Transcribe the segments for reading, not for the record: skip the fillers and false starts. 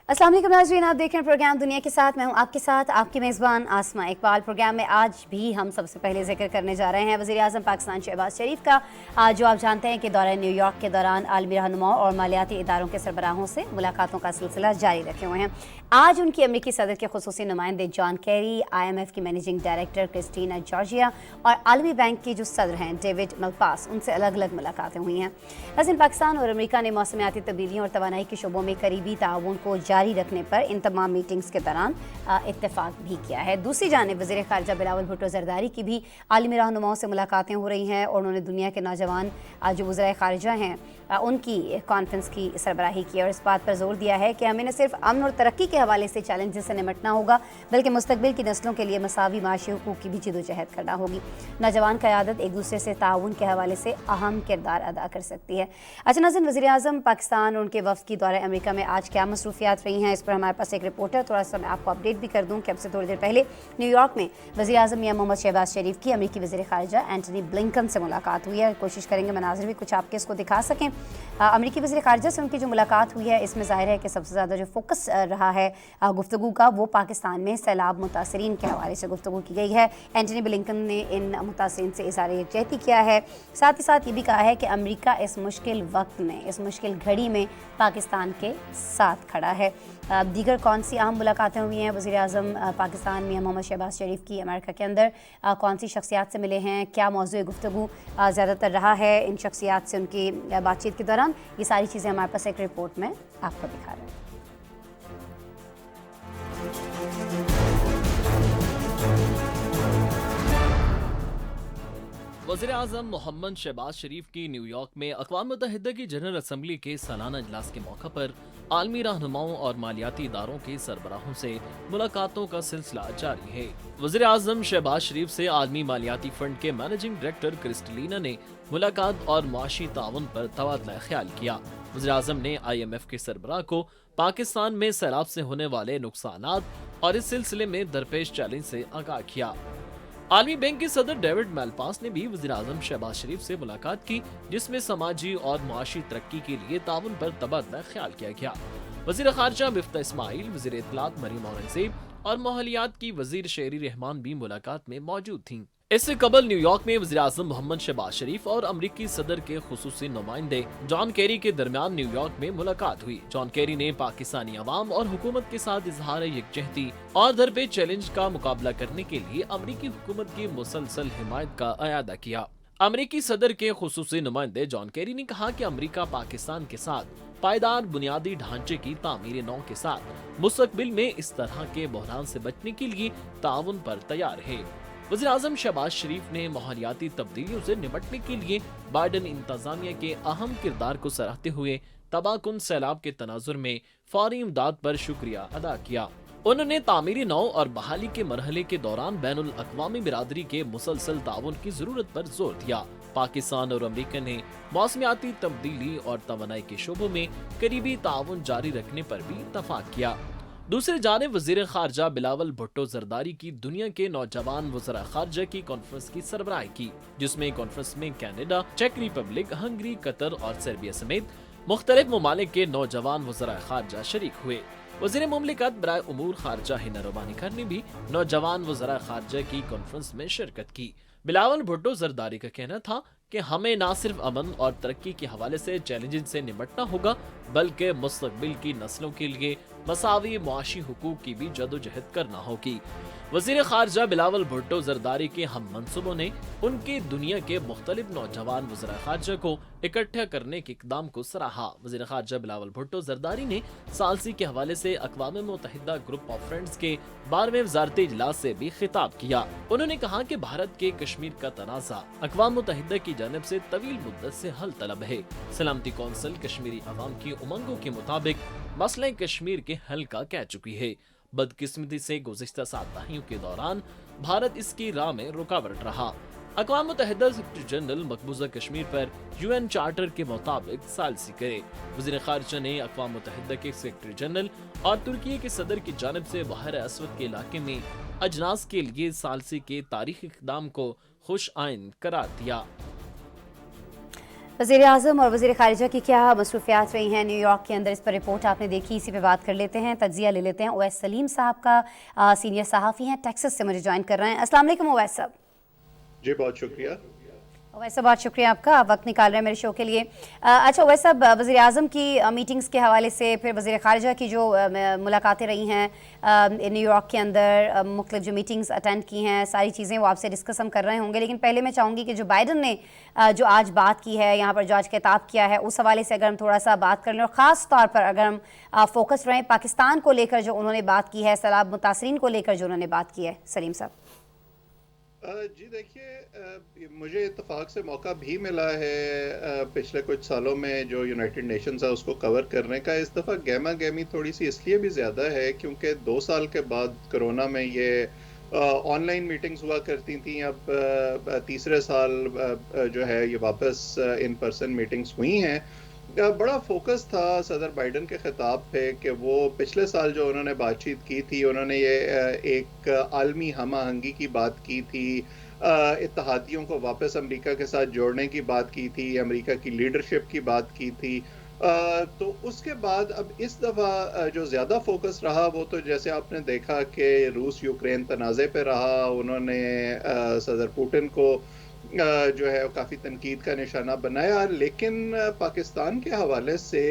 अस्सलाम वालेकुम नाज़रीन, आप देख रहे हैं प्रोग्राम दुनिया के साथ। मैं हूं आपके साथ आपकी मेज़बान आसमा इकबाल। प्रोग्राम में आज भी हम सबसे पहले जिक्र करने जा रहे हैं वज़ीर आज़म पाकिस्तान शहबाज शरीफ का, जो आप जानते हैं कि दौरे न्यूयॉर्क के दौरान आलमी रहनुमाओं और मालियाती इदारों के सरबराहों से मुलाकातों का सिलसिला जारी रखे हुए हैं। आज उनकी अमरीकी सदर के खुसूसी नुमाइंदे जॉन कैरी, IMF की मैनेजिंग डायरेक्टर क्रिस्टीना जॉर्जिया और आलमी बैंक के जो सदर हैं डेविड मलपास, उनसे अलग अलग मुलाकातें हुई हैं। वैसे पाकिस्तान और अमेरिका ने मौसमियाती तब्दीलियों और तवानाई के शोबों में करीबी ताउन को जारी रखने पर इन तमाम मीटिंग्स के दौरान इत्तेफाक भी किया है। दूसरी जानिब वज़ीर ख़ारजा बिलावल भुट्टो ज़रदारी की भी आलमी रहनुमाओं से मुलाकातें हो रही हैं और उन्होंने दुनिया के नौजवान जो वज़ीर ख़ारजा हैं उनकी कॉन्फ्रेंस की सरबराही की और इस बात पर जोर दिया है कि हमें न सिर्फ अमन और तरक्की के हवाले से चैलेंजेस से निमटना होगा, बल्कि मुस्तकबिल की नस्लों के लिए मसावी माशी हुकूक की भी जिदोजहद करना होगी। नौजवान क़यादत एक दूसरे से ताउन के हवाले से अहम किरदार अदा कर सकती है। अच्छा नाज़रीन, वज़ीर आज़म पाकिस्तान और उनके वफ़द की दौरे अमेरिका में आज क्या मसरूफियात रही हैं, इस पर हमारे पास एक रिपोर्टर। थोड़ा सा मैं आपको अपडेट भी कर दूँ कि अब से थोड़ी देर पहले न्यूयॉर्क में वज़ीर आज़म मियां मोहम्मद शहबाज शरीफ की अमेरिकी वज़ीर ख़ारजा एंटनी ब्लिंकन से मुलाकात हुई है। कोशिश करेंगे मनाज़िर भी कुछ आपके इसको दिखा सकें। अमेरिकी वज़ीर ख़ारजा से उनकी जो मुलाकात हुई है, इसमें ज़ाहिर है कि सबसे ज़्यादा जो फोकस रहा है गुफ्तगू का, वो पाकिस्तान में सैलाब मुतासरीन के हवाले से गुफ्तगू की गई है। एंटनी ब्लिंकन ने इन मुतासरीन से इज़हार यकजहती किया है। साथ ही साथ ये भी कहा है कि अमेरिका इस मुश्किल वक्त में, इस मुश्किल घड़ी में पाकिस्तान के साथ खड़ा है। दीगर कौन सी अहम मुलाकातें हुई हैं वज़ीर आज़म पाकिस्तान मियां मोहम्मद शहबाज शरीफ की अमेरिका के अंदर, कौन सी शख्सियात से मिले हैं, क्या मौज़ूए गुफ्तगू ज़्यादातर रहा है इन शख्सियात से उनकी बातचीत के दौरान, ये सारी चीज़ें हमारे पास एक रिपोर्ट में आपको दिखा रहे हैं। वज़ीर आज़म मोहम्मद शहबाज शरीफ की न्यूयॉर्क में अक़वाम मुत्तहिदा की जनरल असम्बली के सालाना इजलास के मौका पर आलमी रहनुमाओं और मालियाती इदारों के सरबराहों से मुलाकातों का सिलसिला जारी है। वज़ीर आज़म शहबाज शरीफ से आलमी मालियाती फंड के मैनेजिंग डायरेक्टर क्रिस्टलीना ने मुलाकात और मुआशी ताउन पर तबादला ख्याल किया। वज़ीर आज़म ने IMF के सरबराह को पाकिस्तान में सैलाब से होने वाले नुकसानात और इस सिलसिले में दरपेश चैलेंज से आगाह किया। आलमी बैंक के सदर डेविड मलपास ने भी वज़ीर आज़म शहबाज शरीफ से मुलाकात की, जिसमें समाजी और मुआशी तरक्की के लिए ताउन पर तबादला ख्याल किया गया। वज़ीर ख़ारजा मिफ्ता इस्माइल, वज़ीर इत्तलात मरीम औरंगज़ेब और माहौलियात की वज़ीर शेरी रहमान भी मुलाकात में मौजूद थीं। इससे कबल न्यूयॉर्क में वज़ीर आज़म मोहम्मद शहबाज शरीफ और अमरीकी सदर के खुसूसी नुमाइंदे जॉन कैरी के दरमियान न्यूयॉर्क में मुलाकात हुई। जॉन कैरी ने पाकिस्तानी अवाम और हुकूमत के साथ इजहार यकजहती और दरपेश चैलेंज का मुकाबला करने के लिए अमरीकी हुकूमत की मुसलसल हिमायत का अयादा किया। अमरीकी सदर के खुसूसी नुमाइंदे जॉन कैरी ने कहा कि अमरीका पाकिस्तान के साथ पायदार बुनियादी ढांचे की तामीर नौ के साथ मुस्तकबिल में इस तरह के बहरान से बचने के लिए ताउन पर तैयार है। वज़ीर आज़म शहबाज शरीफ ने माहौलियाती तब्दीलियों से निपटने के लिए बाइडन इंतज़ामिया के अहम किरदार को सराहते हुए तबाहकुन सैलाब के तनाजुर में फौरी इमदाद पर शुक्रिया अदा किया। उन्होंने तामीरी नौ और बहाली के मरहले के दौरान बैनुल अक़वामी बिरादरी के मुसलसल ताउन की जरूरत पर जोर दिया। पाकिस्तान और अमेरिका ने मौसमियाती तब्दीली और तवानाई के शोबों में करीबी ताउन जारी रखने पर भी इत्तफाक किया। दूसरी जानिब वज़ीर ख़ारजा बिलावल भुट्टो ज़रदारी की दुनिया के नौजवान वज़रा ख़ारजा की कॉन्फ्रेंस की सरबराही की, जिसमें कॉन्फ्रेंस में कनाडा, चेक रिपब्लिक, हंगरी, कतर और सर्बिया समेत मुख्तलिफ ममालिक के नौजवान वज़रा ख़ारजा शरीक हुए। वज़ीर मुमलिकत बराए उमूर ख़ारजा हिना रबानी खान ने भी नौजवान वज़रा ख़ारजा की कॉन्फ्रेंस में शिरकत की। बिलावल भुट्टो ज़रदारी का कहना था कि हमें न सिर्फ अमन और तरक्की के हवाले से चैलेंजेस से निपटना होगा, बल्कि मुस्तकबिल की नस्लों के लिए मसावी मुआशी हुकूक की भी जदोजहद करना होगी। वज़ीर ख़ारजा बिलावल भुट्टो ज़रदारी के हम मंसूबों ने उनके दुनिया के मुख्तलिफ नौजवान वज़रा ख़ारजा को इकट्ठा करने के इक़दाम को सराहा। वज़ीर ख़ारजा बिलावल भुट्टो ज़रदारी ने सालसी के हवाले से अक़वाम मुत्तहिदा ग्रुप ऑफ फ्रेंड्स के 12वें वज़ारती इजलास से भी खिताब किया। उन्होंने कहा कि भारत के कश्मीर का तनाज़ा अक़वाम मुत्तहिदा की जानिब से तवील मुद्दत से हल तलब है। सलामती कौंसिल कश्मीरी अवाम की उमंगों के मुताबिक मसले कश्मीर के हल का कह चुकी है। बदकिस्मती से गुज़िश्ता 7 दहाइयों के दौरान भारत इसकी राह में रुकावट रहा। अक़वाम मुत्तहिदा सेक्रेटरी जनरल मकबूजा कश्मीर पर UN चार्टर के मुताबिक सालसी करे। वज़ीर ख़ारजा ने अक़वाम मुत्तहिदा के सेक्रेटरी जनरल और तुर्की के सदर की जानिब से बहर असवद के इलाके में अजनास के लिए सालसी के तारीख़ी इक़दाम को खुश आइन करार दिया। वज़ीर आज़म और वज़ीर ख़ारिजा की क्या मसरूफियात रही हैं न्यूयॉर्क के अंदर, इस पर रिपोर्ट आपने देखी, इसी पे बात कर लेते हैं, तज्ज़िया ले लेते हैं। ओवैस सलीम साहब का सीनियर सहाफ़ी हैं, टेक्सास से मुझे ज्वाइन कर रहे हैं। अस्सलाम वालेकुम ओवैस साहब। जी बहुत शुक्रिया। वैसे बहुत शुक्रिया आपका, आप वक्त निकाल रहे हैं मेरे शो के लिए। अच्छा वैसे साहब, वज़ीर आज़म की मीटिंग्स के हवाले से, फिर वज़ीर ख़ारिजा की जो मुलाकातें रही हैं न्यूयॉर्क के अंदर, मुख्तलिफ जो मीटिंग्स अटेंड की हैं, सारी चीज़ें वो आपसे डिस्कस हम कर रहे होंगे। लेकिन पहले मैं चाहूँगी कि जो बाइडन ने जो आज बात की है यहाँ पर, जो आज खिताब किया है, उस हवाले से अगर हम थोड़ा सा बात कर लें, और ख़ास तौर पर अगर हम फोकस रहें पाकिस्तान को लेकर जो उन्होंने बात की है, सैलाब मुतासरीन को लेकर जो उन्होंने बात की है। सलीम साहब। जी देखिए, मुझे इत्तेफाक से मौका भी मिला है पिछले कुछ सालों में जो यूनाइटेड नेशंस है उसको कवर करने का। इस दफ़ा गहमा गहमी थोड़ी सी इसलिए भी ज़्यादा है क्योंकि 2 साल के बाद कोरोना में ये ऑनलाइन मीटिंग्स हुआ करती थी। अब तीसरे साल जो है ये वापस इन पर्सन मीटिंग्स हुई हैं। बड़ा फोकस था सदर बाइडन के ख़िताब पे कि वो पिछले साल जो उन्होंने बातचीत की थी, उन्होंने ये एक आलमी हम आहंगी की बात की थी, इत्तहादियों को वापस अमेरिका के साथ जोड़ने की बात की थी, अमेरिका की लीडरशिप की बात की थी। तो उसके बाद अब इस दफ़ा जो ज़्यादा फोकस रहा वो तो जैसे आपने देखा कि रूस यूक्रेन तनाज़े पे रहा। उन्होंने सदर पुतिन को जो है काफ़ी तनकीद का निशाना बनाया, लेकिन पाकिस्तान के हवाले से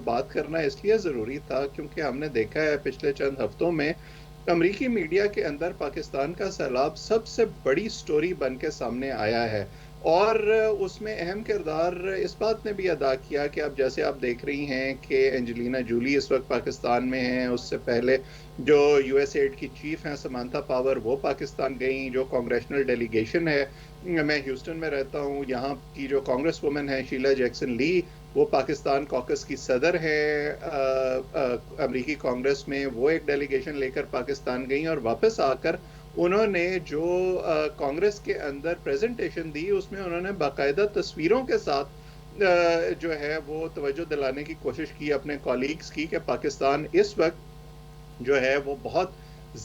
बात करना इसलिए ज़रूरी था क्योंकि हमने देखा है पिछले चंद हफ्तों में अमरीकी मीडिया के अंदर पाकिस्तान का सैलाब सबसे बड़ी स्टोरी बन के सामने आया है। और उसमें अहम किरदार इस बात ने भी अदा किया कि अब जैसे आप देख रही हैं कि एंजेलिना जूली इस वक्त पाकिस्तान में हैं, उससे पहले जो यूएसएड की चीफ हैं समांथा पावर वो पाकिस्तान गई, जो कांग्रेशनल डेलीगेशन है, मैं ह्यूस्टन में रहता हूँ, यहाँ की जो कांग्रेस वुमन है शीला जैक्सन ली वो पाकिस्तान कॉकस की सदर है अमरीकी कांग्रेस में, वो एक डेलीगेशन लेकर पाकिस्तान गई और वापस आकर उन्होंने जो कांग्रेस के अंदर प्रेजेंटेशन दी उसमें उन्होंने बाकायदा तस्वीरों के साथ जो है वो तवज्जो दिलाने की कोशिश की अपने कॉलीग्स की कि पाकिस्तान इस वक्त जो है वो बहुत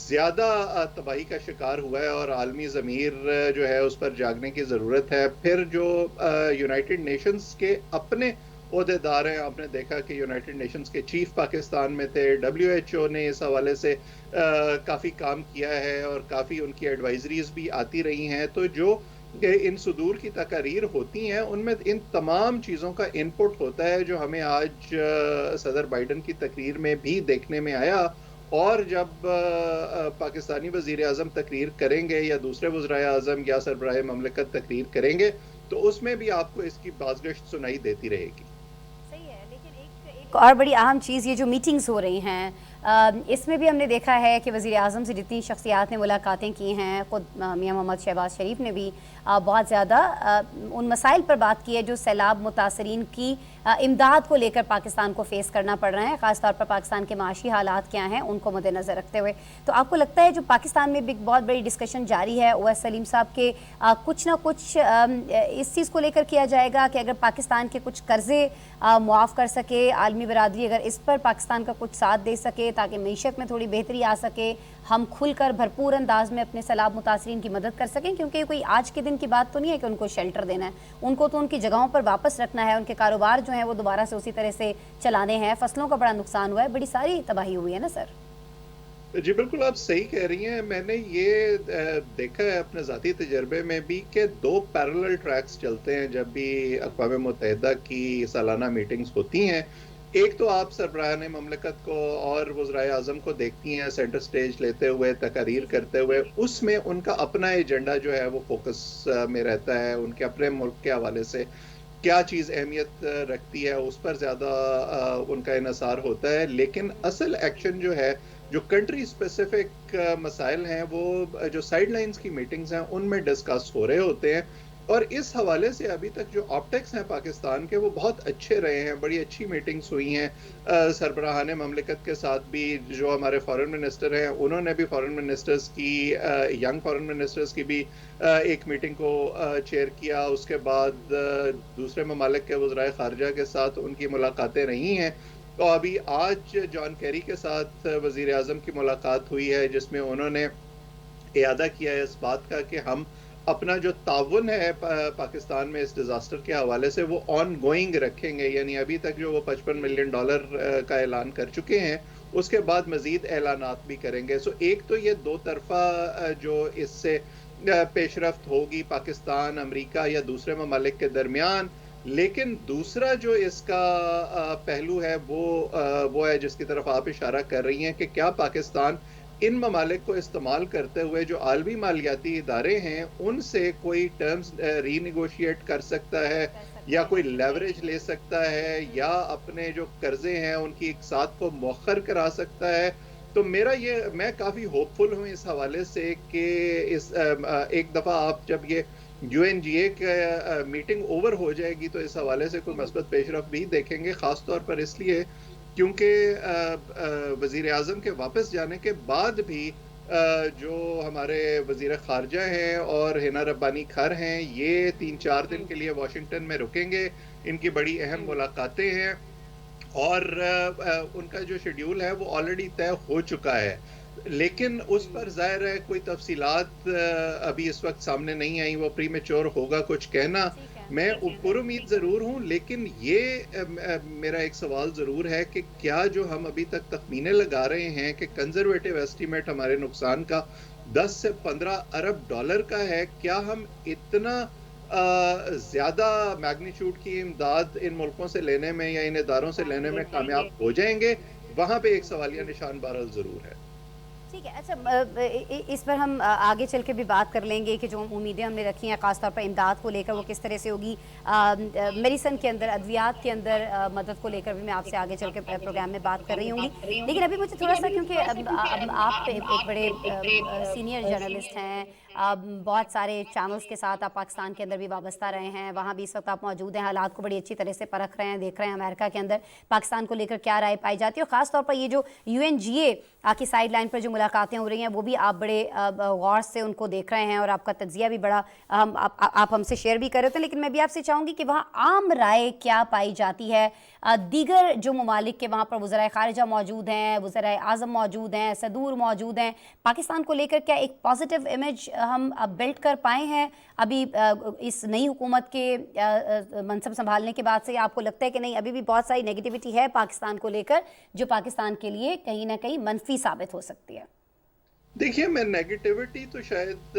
ज़्यादा तबाही का शिकार हुआ है और आलमी ज़मीर जो है उस पर जागने की ज़रूरत है। फिर जो यूनाइटेड नेशंस के अपने ओहदेदार हैं, आपने देखा कि यूनाइटेड नेशंस के चीफ पाकिस्तान में थे, WHO ने इस हवाले से काफ़ी काम किया है और काफ़ी उनकी एडवाइजरीज भी आती रही हैं। तो जो इन सुदूर की तकारीर होती हैं उनमें इन तमाम चीज़ों का इनपुट होता है जो हमें आज सदर बाइडन की तकरीर में भी देखने में आया। और जब पाकिस्तानी वज़ीर आज़म तकरीर करेंगे या दूसरे वज़राए आज़म या सरबराह ममलकत तकरीर करेंगे तो उसमें भी आपको इसकी बाज़गश्त सुनाई देती रहेगी। सही है, लेकिन एक और बड़ी अहम चीज़ ये जो मीटिंग्स हो रही हैं इसमें भी हमने देखा है कि वज़ीर आज़म से जितनी शख्सियात ने मुलाकातें की हैं, ख़ुद मियां मोहम्मद शहबाज शरीफ ने भी बहुत ज़्यादा उन मसाइल पर बात की है जो सैलाब मुतासरीन की इमदाद को लेकर पाकिस्तान को फेस करना पड़ रहा है, ख़ास तौर पर पाकिस्तान के माशी हालात क्या हैं उनको मद्देनज़र रखते हुए। तो आपको लगता है जो पाकिस्तान में भी बहुत बड़ी डिस्कशन जारी है ओवैस सलीम साहब के, कुछ ना कुछ इस चीज़ को लेकर किया जाएगा कि अगर पाकिस्तान के कुछ कर्ज़े मुआफ़ कर सके, आलमी बरादरी अगर इस पर पाकिस्तान का कुछ साथ दे सके ताकि मीशत में थोड़ी बेहतरी आ सके, हम खुलकर भरपूर अंदाज में अपने सैलाब मुतासरीन की मदद कर सकें, क्योंकि कोई आज के दिन की बात तो नहीं है कि उनको शेल्टर देना है, उनको तो उनकी जगहों पर वापस रखना है, उनके कारोबार जो हैं वो दोबारा से उसी तरह से चलाने हैं। फसलों का बड़ा नुकसान हुआ है, बड़ी सारी तबाही हुई है ना सर। जी बिल्कुल आप सही कह रही हैं। मैंने ये देखा है अपने ज़ाती तजर्बे में भी कि 2 पैरेलल ट्रैक्स चलते हैं जब भी अक़वाम मुत्तहिदा की सालाना मीटिंग्स होती हैं। एक तो आप सरबराहान ममलकत को और वज़राए आज़म को देखती हैं सेंटर स्टेज लेते हुए, तकारीर करते हुए, उसमें उनका अपना एजेंडा जो है वो फोकस में रहता है, उनके अपने मुल्क के हवाले से क्या चीज़ अहमियत रखती है उस पर ज़्यादा उनका इन्हिसार होता है। लेकिन असल एक्शन जो है, जो कंट्री स्पेसिफिक मसाइल हैं, वो जो साइड लाइन्स की मीटिंग्स हैं उनमें डिस्कस हो रहे होते हैं। और इस हवाले से अभी तक जो ऑप्टिक्स हैं पाकिस्तान के वो बहुत अच्छे रहे हैं, बड़ी अच्छी मीटिंग्स हुई हैं सरबराहान ममलकत के साथ भी। जो हमारे फॉरेन मिनिस्टर हैं उन्होंने भी फॉरेन मिनिस्टर्स की, यंग फॉरेन मिनिस्टर्स की भी एक मीटिंग को चेयर किया। उसके बाद दूसरे ममालिक के वज़राए ख़ारिजा के साथ उनकी मुलाकातें रही हैं। तो अभी आज जॉन कैरी के साथ वज़ीर आज़म की मुलाकात हुई है जिसमें उन्होंने इरादा किया है इस बात का कि हम अपना जो ताउन है पाकिस्तान में इस डिजास्टर के हवाले से वो ऑन गोइंग रखेंगे, यानी अभी तक जो वो $55 मिलियन का ऐलान कर चुके हैं, उसके बाद मजीद ऐलानात भी करेंगे। सो एक तो ये दो तरफा जो इससे पेशरफ्त होगी पाकिस्तान, अमेरिका या दूसरे ममालिक के दरमियान, लेकिन दूसरा जो इसका पहलू है वो है जिसकी तरफ आप इशारा कर रही हैं कि क्या पाकिस्तान इन ममालिक को इस्तेमाल करते हुए जो आलमी मालियाती इदारे हैं उनसे कोई टर्म्स रीनिगोशिएट कर सकता है या कोई लेवरेज ले सकता है या अपने जो कर्जे हैं उनकी इकसात को मौखर करा सकता है। तो मैं काफ़ी होपफुल हूँ इस हवाले से कि एक दफ़ा आप जब ये UNGA का मीटिंग ओवर हो जाएगी तो इस हवाले से कोई मस्बत पेशरफ भी देखेंगे, ख़ास तौर पर इसलिए क्योंकि वज़ीर आज़म के वापस जाने के बाद भी जो हमारे वज़ीर ख़ारजा हैं और हिना रब्बानी खर हैं, ये 3-4 दिन के लिए वाशिंगटन में रुकेंगे। इनकी बड़ी अहम मुलाकातें हैं और उनका जो शेड्यूल है वो ऑलरेडी तय हो चुका है, लेकिन उस पर ज़ाहिर है कोई तफसीलात अभी इस वक्त सामने नहीं आई, वो प्रीमेच्योर होगा कुछ कहना। मैं पुरुमीद ज़रूर हूँ, लेकिन ये मेरा एक सवाल ज़रूर है कि क्या जो हम अभी तक तखमीने लगा रहे हैं कि कंजर्वेटिव एस्टीमेट हमारे नुकसान का 10 से 15 अरब डॉलर का है, क्या हम इतना ज़्यादा मैग्नीट्यूड की इमदाद इन मुल्कों से लेने में या इन इदारों से लेने में कामयाब हो जाएंगे? वहाँ पे एक सवालिया निशान बहरहाल ज़रूर है। ठीक है, अच्छा इस पर हम आगे चल के भी बात कर लेंगे कि जो उम्मीदें हमने रखी हैं ख़ासतौर पर इमदाद को लेकर वो किस तरह से होगी। मेडिसन के अंदर, अद्वियात के अंदर मदद को लेकर भी मैं आपसे आगे चल के प्रोग्राम में बात कर रही होंगी। लेकिन अभी मुझे थोड़ा सा, क्योंकि आप एक बड़े सीनियर जर्नलिस्ट हैं, बहुत सारे चैनल्स के साथ आप पाकिस्तान के अंदर भी वाबस्ता रहे हैं, वहाँ भी इस वक्त आप मौजूद हैं, हालात को बड़ी अच्छी तरह से परख रहे हैं, देख रहे हैं अमेरिका के अंदर पाकिस्तान को लेकर क्या राय पाई जाती है, और ख़ास तौर पर ये जो UNGA की साइड लाइन पर जो मुलाकातें हो रही हैं वो भी आप बड़े गौर से उनको देख रहे हैं और आपका तज्जिया भी बड़ा आप हमसे शेयर भी कर रहे थे। लेकिन मैं भी आपसे चाहूँगी कि वहाँ आम राय क्या पाई जाती है? दीगर जो ममालिक के वहाँ पर वज़राए ख़ारिजा मौजूद हैं, वज़राए आज़म मौजूद हैं, सदूर मौजूद हैं, पाकिस्तान को लेकर क्या एक पॉजिटिव इमेज हम बिल्ड कर पाए हैं अभी इस नई हुकूमत के मनसब संभालने के बाद से? आपको लगता है कि नहीं, अभी भी बहुत सारी नेगेटिविटी है पाकिस्तान को लेकर जो पाकिस्तान के लिए कहीं ना कहीं मनफी साबित हो सकती है? देखिए, मैं नेगेटिविटी तो शायद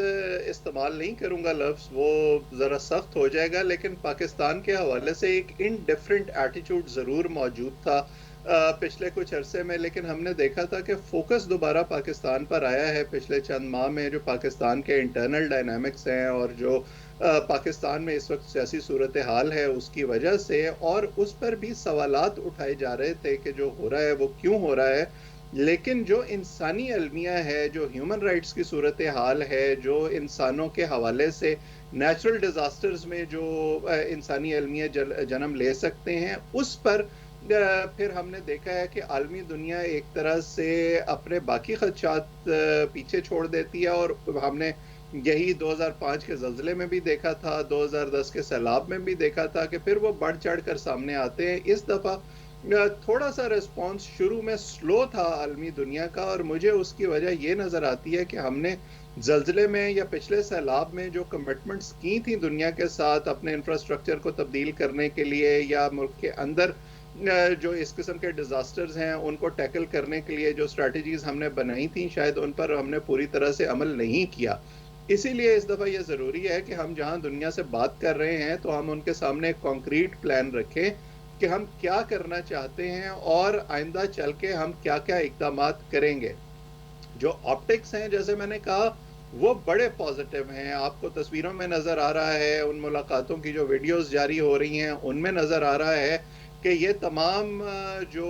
इस्तेमाल नहीं करूंगा लफ्ज़, वो ज़रा सख्त हो जाएगा, लेकिन पाकिस्तान के हवाले से एक इनडिफरेंट एटीट्यूड ज़रूर मौजूद था पिछले कुछ अरसे में। लेकिन हमने देखा था कि फोकस दोबारा पाकिस्तान पर आया है पिछले चंद माह में, जो पाकिस्तान के इंटरनल डायनामिक्स हैं और जो पाकिस्तान में इस वक्त सियासी सूरत हाल है उसकी वजह से, और उस पर भी सवालात उठाए जा रहे थे कि जो हो रहा है वो क्यों हो रहा है। लेकिन जो इंसानी अलमिया है, जो ह्यूमन राइट्स की सूरत हाल है, जो इंसानों के हवाले से नेचुरल डिज़ास्टर्स में जो इंसानी अलमिया जन्म ले सकते हैं, उस पर फिर हमने देखा है कि आलमी दुनिया एक तरह से अपने बाकी खदशात पीछे छोड़ देती है। और हमने यही 2005 के ज़लज़ले में भी देखा था, 2010 के सैलाब में भी देखा था कि फिर वो बढ़ चढ़ कर सामने आते हैं। इस दफ़ा थोड़ा सा रिस्पॉन्स शुरू में स्लो था आलमी दुनिया का, और मुझे उसकी वजह ये नज़र आती है कि हमने ज़लज़ले में या पिछले सैलाब में जो कमिटमेंट्स की थी दुनिया के साथ अपने इंफ्रास्ट्रक्चर को तब्दील करने के लिए, या मुल्क के अंदर जो इस किस्म के डिज़ास्टर्स हैं उनको टैकल करने के लिए जो स्ट्रैटेजीज़ हमने बनाई थी, शायद उन पर हमने पूरी तरह से अमल नहीं किया। इसीलिए इस दफ़ा ये ज़रूरी है कि हम जहाँ दुनिया से बात कर रहे हैं तो हम उनके सामने एक कॉन्क्रीट प्लान रखें कि हम क्या करना चाहते हैं और आइंदा चल के हम क्या क्या इक़दामात करेंगे। जो ऑप्टिक्स हैं, जैसे मैंने कहा, वो बड़े पॉजिटिव हैं। आपको तस्वीरों में नज़र आ रहा है, उन मुलाकातों की जो वीडियोस जारी हो रही हैं उनमें नज़र आ रहा है कि ये तमाम जो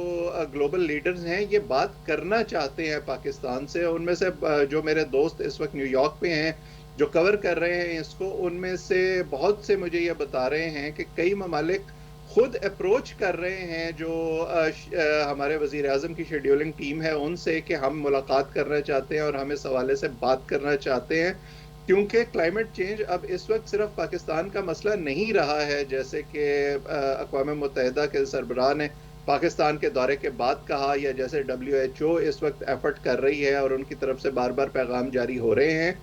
ग्लोबल लीडर्स हैं ये बात करना चाहते हैं पाकिस्तान से। उनमें से जो मेरे दोस्त इस वक्त न्यूयॉर्क पे हैं जो कवर कर रहे हैं इसको, उनमें से बहुत से मुझे ये बता रहे हैं कि कई ममालिक खुद अप्रोच कर रहे हैं जो हमारे वज़ीर आज़म की शेड्यूलिंग टीम है उनसे कि हम मुलाकात करना चाहते हैं और हम इस हवाले से बात करना चाहते हैं, क्योंकि क्लाइमेट चेंज अब इस वक्त सिर्फ पाकिस्तान का मसला नहीं रहा है। जैसे कि अक़वाम मुत्तहिदा के सरबराह ने पाकिस्तान के दौरे के बाद कहा, या जैसे WHO इस वक्त एफर्ट कर रही है और उनकी तरफ से बार बार पैगाम जारी हो रहे हैं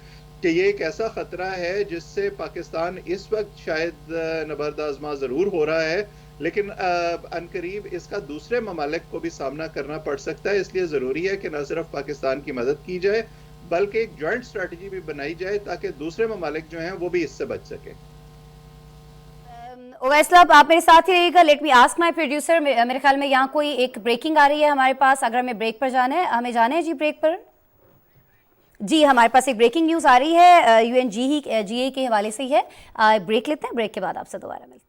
کہ یہ ایک ایسا خطرہ ہے جس سے پاکستان اس وقت شاید نبرد آزما ضرور ہو رہا ہے، لیکن عنقریب اس کا دوسرے ممالک کو بھی سامنا کرنا پڑ سکتا ہے. اس لیے ضروری ہے کہ نہ صرف پاکستان کی مدد کی جائے بلکہ ایک جوائنٹ اسٹریٹجی بھی بنائی جائے تاکہ دوسرے ممالک جو ہیں وہ بھی اس سے بچ سکیں. اویس صاحب آپ میرے ساتھ ہی رہیے گا. Let me ask my producer, میرے خیال میں یہاں کوئی ایک بریکنگ آ رہی ہے ہمارے پاس. اگر ہمیں بریک پر جانا ہے، ہمیں جانا ہے جی بریک پر. جی ہمارے پاس ایک بریکنگ نیوز آ رہی ہے یو این جی اے کے حوالے سے ہی ہے. بریک لیتے ہیں، بریک کے بعد آپ سے دوبارہ ملتے ہیں.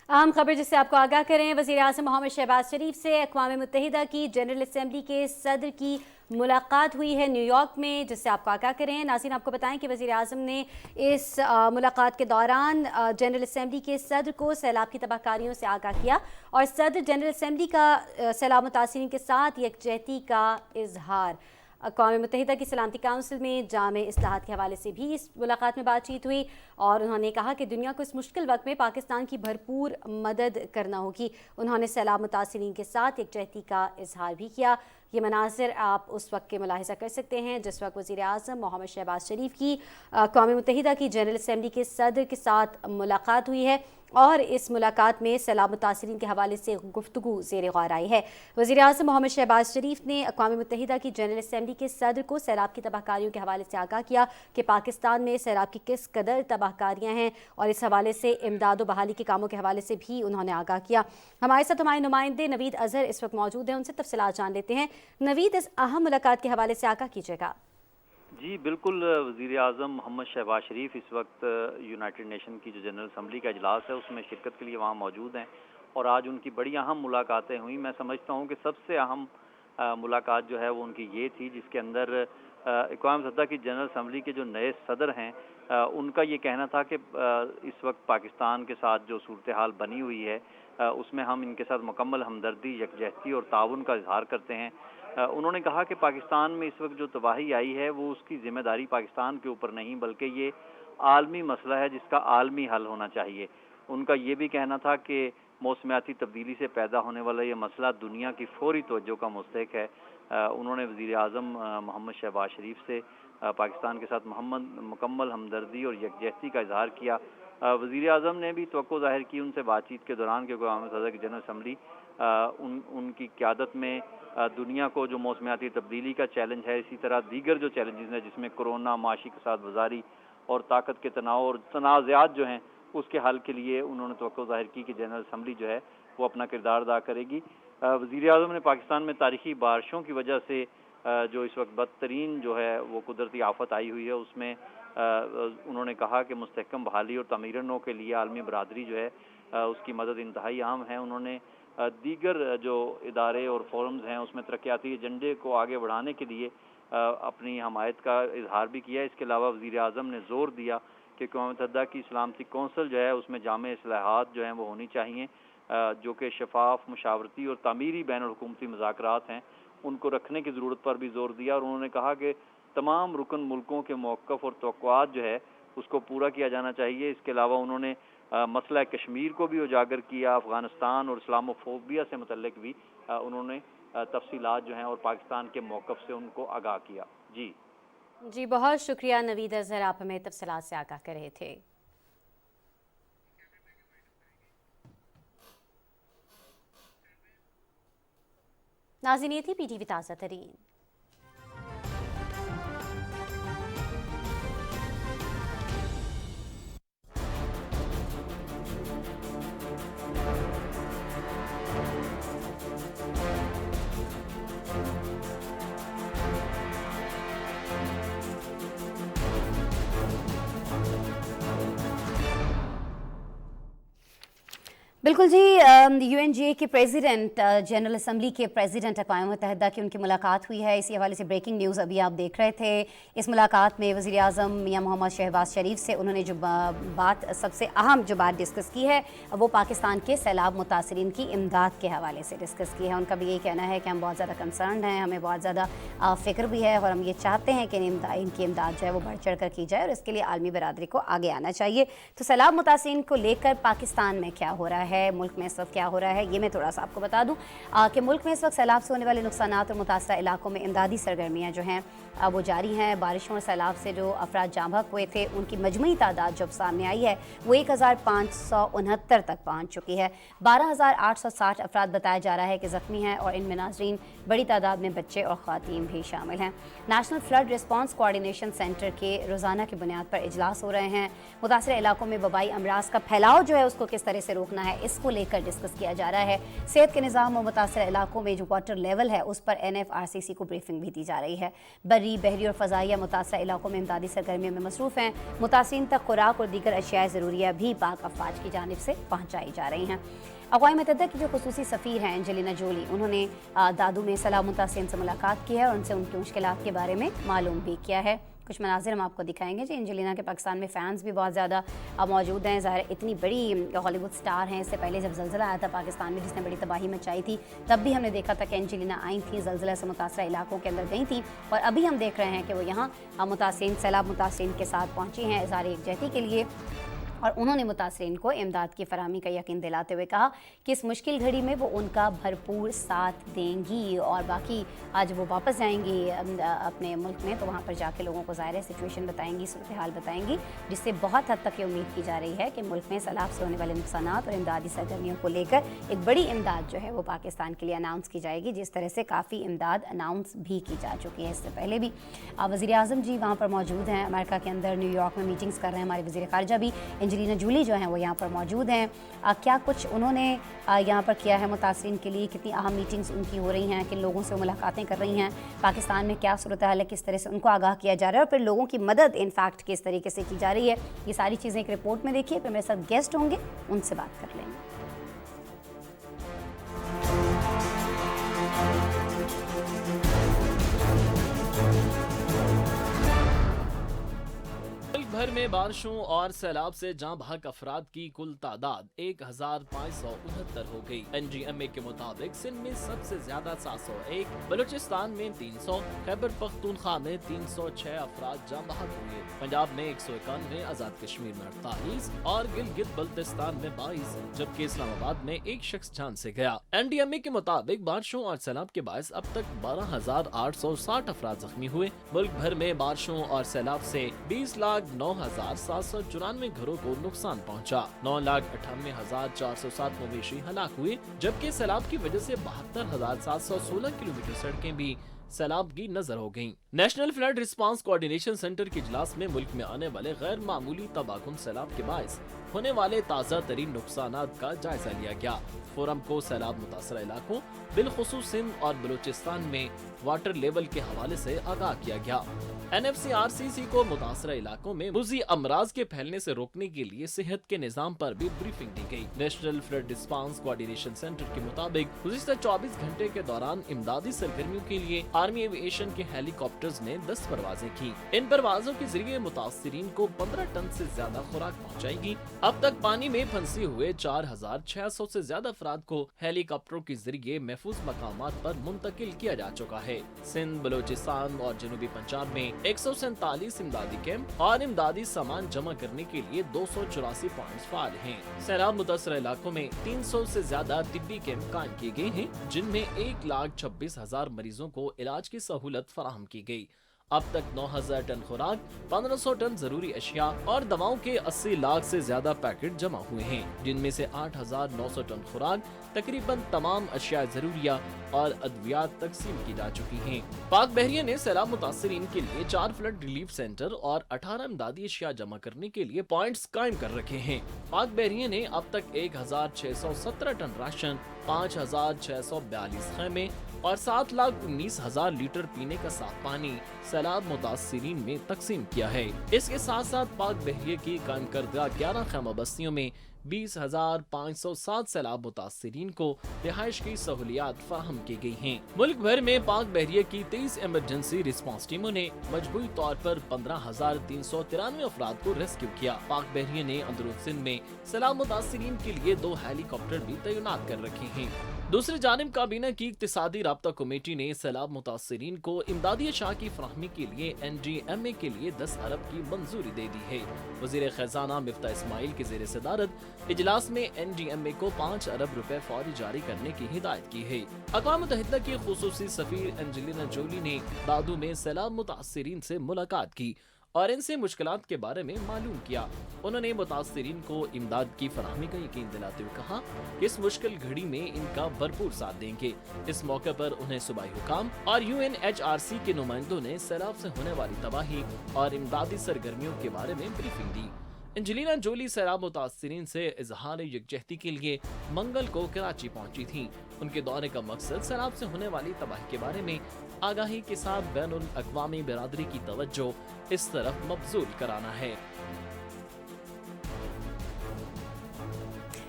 اہم خبر جس سے آپ کو آگاہ کریں، وزیر اعظم محمد شہباز شریف سے اقوام متحدہ کی جنرل اسمبلی کے صدر کی ملاقات ہوئی ہے نیو یارک میں، جس سے آپ کو آگاہ کریں. ناظرین آپ کو بتائیں کہ وزیر اعظم نے اس ملاقات کے دوران جنرل اسمبلی کے صدر کو سیلاب کی تباہ کاریوں سے آگاہ کیا اور صدر جنرل اسمبلی کا سیلاب متاثرین کے ساتھ یکجہتی کا اظہار. اقوام متحدہ کی سلامتی کونسل میں جامع اصلاحات کے حوالے سے بھی اس ملاقات میں بات چیت ہوئی اور انہوں نے کہا کہ دنیا کو اس مشکل وقت میں پاکستان کی بھرپور مدد کرنا ہوگی. انہوں نے سیلاب متاثرین کے ساتھ یکجہتی کا اظہار بھی کیا. یہ مناظر آپ اس وقت کے ملاحظہ کر سکتے ہیں جس وقت وزیر اعظم محمد شہباز شریف کی اقوام متحدہ کی جنرل اسمبلی کے صدر کے ساتھ ملاقات ہوئی ہے اور اس ملاقات میں سیلاب متاثرین کے حوالے سے گفتگو زیر غور آئی ہے. وزیر اعظم محمد شہباز شریف نے اقوام متحدہ کی جنرل اسمبلی کے صدر کو سیلاب کی تباہ کاریوں کے حوالے سے آگاہ کیا کہ پاکستان میں سیلاب کی کس قدر تباہ کاریاں ہیں اور اس حوالے سے امداد و بحالی کے کاموں کے حوالے سے بھی انہوں نے آگاہ کیا. ہمارے ساتھ ہمارے نمائندے نوید اظہر اس وقت موجود ہیں، ان سے تفصیلات جان لیتے ہیں. نوید، اس اہم ملاقات کے حوالے سے آگاہ کیجیے گا. جی بالکل، وزیر اعظم محمد شہباز شریف اس وقت یونائٹڈ نیشن کی جو جنرل اسمبلی کا اجلاس ہے اس میں شرکت کے لیے وہاں موجود ہیں اور آج ان کی بڑی اہم ملاقاتیں ہوئیں. میں سمجھتا ہوں کہ سب سے اہم ملاقات جو ہے وہ ان کی یہ تھی جس کے اندر اقوام متحدہ کی جنرل اسمبلی کے جو نئے صدر ہیں ان کا یہ کہنا تھا کہ اس وقت پاکستان کے ساتھ جو صورتحال بنی ہوئی ہے اس میں ہم ان کے ساتھ مکمل ہمدردی، یکجہتی اور تعاون کا اظہار کرتے ہیں. انہوں نے کہا کہ پاکستان میں اس وقت جو تباہی آئی ہے وہ اس کی ذمہ داری پاکستان کے اوپر نہیں بلکہ یہ عالمی مسئلہ ہے جس کا عالمی حل ہونا چاہیے. ان کا یہ بھی کہنا تھا کہ موسمیاتی تبدیلی سے پیدا ہونے والا یہ مسئلہ دنیا کی فوری توجہ کا مستحق ہے. انہوں نے وزیر اعظم محمد شہباز شریف سے پاکستان کے ساتھ مکمل ہمدردی اور یکجہتی کا اظہار کیا. وزیر اعظم نے بھی توقع ظاہر کی ان سے بات چیت کے دوران کہ اقوام متحدہ کی جنرل اسمبلی ان کی قیادت میں دنیا کو جو موسمیاتی تبدیلی کا چیلنج ہے، اسی طرح دیگر جو چیلنجز ہیں جس میں کرونا، معاشی کساد وزاری اور طاقت کے تناؤ اور تنازعات جو ہیں اس کے حل کے لیے انہوں نے توقع ظاہر کی کہ جنرل اسمبلی جو ہے وہ اپنا کردار ادا کرے گی. وزیر اعظم نے پاکستان میں تاریخی بارشوں کی وجہ سے جو اس وقت بدترین جو ہے وہ قدرتی آفت آئی ہوئی ہے اس میں انہوں نے کہا کہ مستحکم بحالی اور تعمیر نو کے لیے عالمی برادری جو ہے اس کی مدد انتہائی اہم ہے. انہوں نے دیگر جو ادارے اور فورمز ہیں اس میں ترقیاتی ایجنڈے کو آگے بڑھانے کے لیے اپنی حمایت کا اظہار بھی کیا. اس کے علاوہ وزیر اعظم نے زور دیا کہ اقوام متحدہ کی سلامتی کونسل جو ہے اس میں جامع اصلاحات جو ہیں وہ ہونی چاہیے جو کہ شفاف، مشاورتی اور تعمیری بین الحکومتی مذاکرات ہیں ان کو رکھنے کی ضرورت پر بھی زور دیا. اور انہوں نے کہا کہ تمام رکن ملکوں کے موقف اور توقعات جو ہے اس کو پورا کیا جانا چاہیے. اس کے علاوہ انہوں نے مسئلہ کشمیر کو بھی اجاگر کیا، افغانستان اور اسلام فوبیا سے متعلق بھی انہوں نے تفصیلات جو ہیں اور پاکستان کے موقف سے ان کو آگاہ کیا. جی بہت شکریہ نوید اظہر، آپ ہمیں تفصیلات سے آگاہ کر رہے تھے. ناظرین یہ تھی پی ٹی وی تازہ ترین. बिल्कुल जी। यूएनजीए के प्रेसिडेंट, जनरल असम्बली के प्रेसिडेंट अक़वाम मुत्तहिदा की उनकी मुलाकात हुई है। इसी हवाले से ब्रेकिंग न्यूज़ अभी आप देख रहे थे। इस मुलाकात में वज़ीर आज़म मियां मोहम्मद शहबाज शरीफ से उन्होंने जो बात, सबसे अहम जो बात डिस्कस की है वो पाकिस्तान के सैलाब मुतासरीन की इमदाद के हवाले से डिस्कस की है। उनका भी यही कहना है कि हम बहुत ज़्यादा कंसर्न हैं, हमें बहुत ज़्यादा फ़िक्र भी है और हम ये चाहते हैं कि इनकी इमदाद जो है वो बढ़ चढ़ कर की जाए और इसके लिए आलमी बरादरी को आगे आना चाहिए। तो सैलाब मुतासरीन को लेकर पाकिस्तान में क्या हो रहा है, मुल्क में इस वक्त क्या हो रहा है, ये मैं थोड़ा सा आपको बता दूं कि मुल्क में इस वक्त सैलाब से होने वाले नुकसानात और मुतासरा इलाकों में इमदादी सरगर्मियाँ जो हैं वो जारी हैं। बारिशों और सैलाब से जो अफराद जाँ बहक हुए थे उनकी मजमूई तादाद जब सामने आई है वो 1569 तक पहुँच चुकी है। 12,860 अफराद बताया जा रहा है कि ज़ख्मी हैं और इनमें नाज़रीन बड़ी तादाद में बच्चे और ख़वातीन भी शामिल हैं। National flood response coordination centre के रोज़ाना की बुनियाद पर इजलास हो रहे हैं। मुतासर इलाकों में वबाई अमराज का फैलाव जो है उसको किस तरह से रोकना है, इसको लेकर डिस्कस किया जा रहा है। सेहत के निज़ाम और मुतासर इलाकों में जो वाटर लेवल है उस पर NFRCC को ब्रीफिंग भी दी जा रही है। बर्री, बहरी और फ़ज़ाइया मुतासर इलाकों में इमदादी सरगर्मियों में मसरूफ़ हैं। मुतासरीन तक खुराक और दीगर अशियाए ज़रूरिया भी पाक अफवाज की जानिब से पहुँचाई जा रही हैं। अक़वाम मुत्तहिदा की जो खुसूसी सफ़ीर हैं एंजेलिना जोली, उन्होंने दादू में सैलाब मुतासरीन से मुलाकात की है और उनसे उनकी मुश्किलात के बारे में मालूम भी किया है। कुछ मनाज़िर हम आपको दिखाएंगे जी। एंजेलिना के पाकिस्तान में फ़ैन्स भी बहुत ज़्यादा मौजूद हैं। ज़ाहिर इतनी बड़ी हॉलीवुड स्टार हैं। इससे पहले जब ज़लज़ला आया था पाकिस्तान में जिसने बड़ी तबाही मचाई थी, तब भी हमने देखा था कि एंजेलिना आई थी, ज़लज़ला से मुतासरा इलाकों के अंदर गई थी और अभी हम देख रहे हैं कि वो यहाँ मुतासरीन, सैलाब मुतासरीन के साथ पहुँची हैं इज़हार यकजहती के लिए और उन्होंने मुतासरीन को इमदाद की फराहमी का यकीन दिलाते हुए कहा कि इस मुश्किल घड़ी में वो उनका भरपूर साथ देंगी और बाकी आज वो वापस जाएंगी अपने मुल्क में, तो वहाँ पर जाके लोगों को ज़ाहिर सिचुएशन बताएंगी, सूरत हाल बताएंगी, जिससे बहुत हद तक ये उम्मीद की जा रही है कि मुल्क में सैलाब से होने वाले नुकसानात और इमदादी सरगर्मियों को लेकर एक बड़ी इमदाद जो है वो पाकिस्तान के लिए अनाउंस की जाएगी, जिस तरह से काफ़ी इमदाद अनाउंस भी की जा चुकी है इससे पहले भी। वज़ीर आज़म जी वहाँ पर मौजूद हैं, अमेरिका के अंदर न्यूयॉर्क में मीटिंग्स कर रहे हैं। हमारे वज़ीर ख़ारजा भी एंजेलिना जोली जो हैं वो यहाँ पर मौजूद हैं। क्या कुछ उन्होंने यहाँ पर किया है मुतासरीन के लिए, कितनी अहम मीटिंग्स उनकी हो रही हैं, किन लोगों से वो मुलाकातें कर रही हैं, पाकिस्तान में क्या सूरत हाल है, किस तरह से उनको आगाह किया जा रहा है और फिर लोगों की मदद इनफैक्ट किस तरीके से की जा रही है, ये सारी चीज़ें एक रिपोर्ट में देखिए। फिर मेरे साथ गेस्ट होंगे, उनसे बात कर लेंगे। भर में बारिशों और सैलाब से जाँ बहक अफराद की कुल तादाद 1569 हो गई। NGMA के मुताबिक सिंध में सबसे ज्यादा 701, बलूचिस्तान में 300, खैबर पख्तूनख्वा में 306 अफराद जाँ बहक हुए। पंजाब में 191, आजाद कश्मीर में 48 और गिलगित बल्तिस्तान में 22, जबकि इस्लामाबाद में एक शख्स जान से गया। NDMA के मुताबिक बारिशों और सैलाब के बायस अब तक 12,860 अफराद जख्मी हुए। मुल्क भर में बारिशों और सैलाब से 20,09,794 घरों को नुकसान पहुंचा। 9,98,407 मवेशी हलाक हुए, जबकि सैलाब की वजह से 72,716 किलोमीटर सड़कें भी सैलाब की नजर हो गयी। National flood response coordination centre के इजलास में मुल्क में आने वाले गैर मामूली तबाहकुन सैलाब के बायस होने वाले ताज़ा तरीन नुकसानात का जायजा लिया गया। फोरम को सैलाब मुतासरा इलाकों बिलखुसूस सिंध और बलूचिस्तान में वाटर लेवल के हवाले से आगाह किया गया। NFCRCC को मुतासरा इलाकों में मुजी अमराज के फैलने से रोकने के लिए सेहत के निजाम पर भी ब्रीफिंग दी गई। National flood response coordination centre के मुताबिक गुज़िश्ता 24 घंटे के दौरान इमदादी सरगर्मियों के लिए आर्मी एविएशन के हेलीकॉप्टर्स ने 10 परवाजें की। इन परवाजों के जरिए मुतासरीन को 15 टन से ज्यादा खुराक पहुँचाएगी। अब तक पानी में फंसे हुए 4,600 से ज्यादा अफराद को हेलीकॉप्टरों के जरिए महफूज मकामात पर मुंतकिल किया जा चुका है। सिंध, बलूचिस्तान और जनूबी पंजाब में 147 इमदादी कैंप और इमदादी सामान जमा करने के लिए 284 पॉइंट्स फाल हैं। सैलाब मुतासरा इलाकों में 300 से ज्यादा तिब्बी कैंप कायम किए गए हैं, जिनमें 1,26,000 मरीजों को इलाज की सहूलत फराहम की गई। अब तक 9,000 टन खुराक, 1,500 टन जरूरी अशिया और दवाओं के 80 लाख से ज्यादा पैकेट जमा हुए हैं, जिनमें से 8,900 टन खुराक, तकरीबन तमाम अशिया जरूरिया और अद्वियात तकसीम की जा चुकी हैं। पाक बहरिया ने सैलाब मुतासरीन के लिए 4 फ्लड रिलीफ सेंटर और 18 इमदादी अशिया जमा करने के लिए पॉइंट्स कायम कर रखे हैं। पाक बहरिया ने अब तक 1,617 टन राशन, 5,642 खैमे, और 7,19,000 लीटर पीने का साफ पानी सैलाब मुतासिरीन में तकसीम किया है। इसके साथ साथ पाक बहरिए की कायम करदा 11 खैमा बस्तियों में 20,507 सैलाब मुतासिरीन को रिहाइश की सहूलियात फराहम की गई हैं। मुल्क भर में पाक बहरिए की 23 इमरजेंसी रिस्पांस टीमों ने मजबूरी तौर पर 15,393 अफराद को रेस्क्यू किया। पाक बहरिए ने अंदरून सिंध में सैलाब मुतासिरीन के लिए 2 हेलीकॉप्टर भी तैनात कर रखे हैं। दूसरी जानिब काबीना की इक्तिसादी राब्ता कमेटी ने सैलाब मुतासिरीन को इमदादी अशाया की फराहमी के लिए NDMA के लिए 10 अरब की मंजूरी दे दी है। वज़ीर खजाना मिफ्ता इस्माइल की ज़ेर सदारत इजलास में NDMA को 5 अरब रुपए फौरी जारी करने की हिदायत की है। अक़वाम मुत्तहिदा की खुसूसी सफ़ीर एंजेलिना जोली ने दादू में सैलाब मुतासिरीन से मुलाकात की और इनसे मुश्किलात के बारे में मालूम किया। उन्होंने मुतासिरीन को इमदाद की फराहमी का यकीन दिलाते हुए कहा कि इस मुश्किल घड़ी में इनका भरपूर साथ देंगे। इस मौके पर उन्हें सूबाई हुकाम और UNHRC के नुमाइंदों ने सैलाब से होने वाली तबाही और इमदादी सरगर्मियों के बारे में ब्रीफिंग दी। एंजेलिना जोली सैलाब मुतासिरीन से इजहार यकजहती के लिए मंगल को कराची पहुंची थी। उनके दौरे का मकसद सैलाब से होने वाली तबाही के बारे में आगाही के साथ बैनुल अक़वामी बिरादरी की तवज्जो इस तरफ मबजूल कराना है।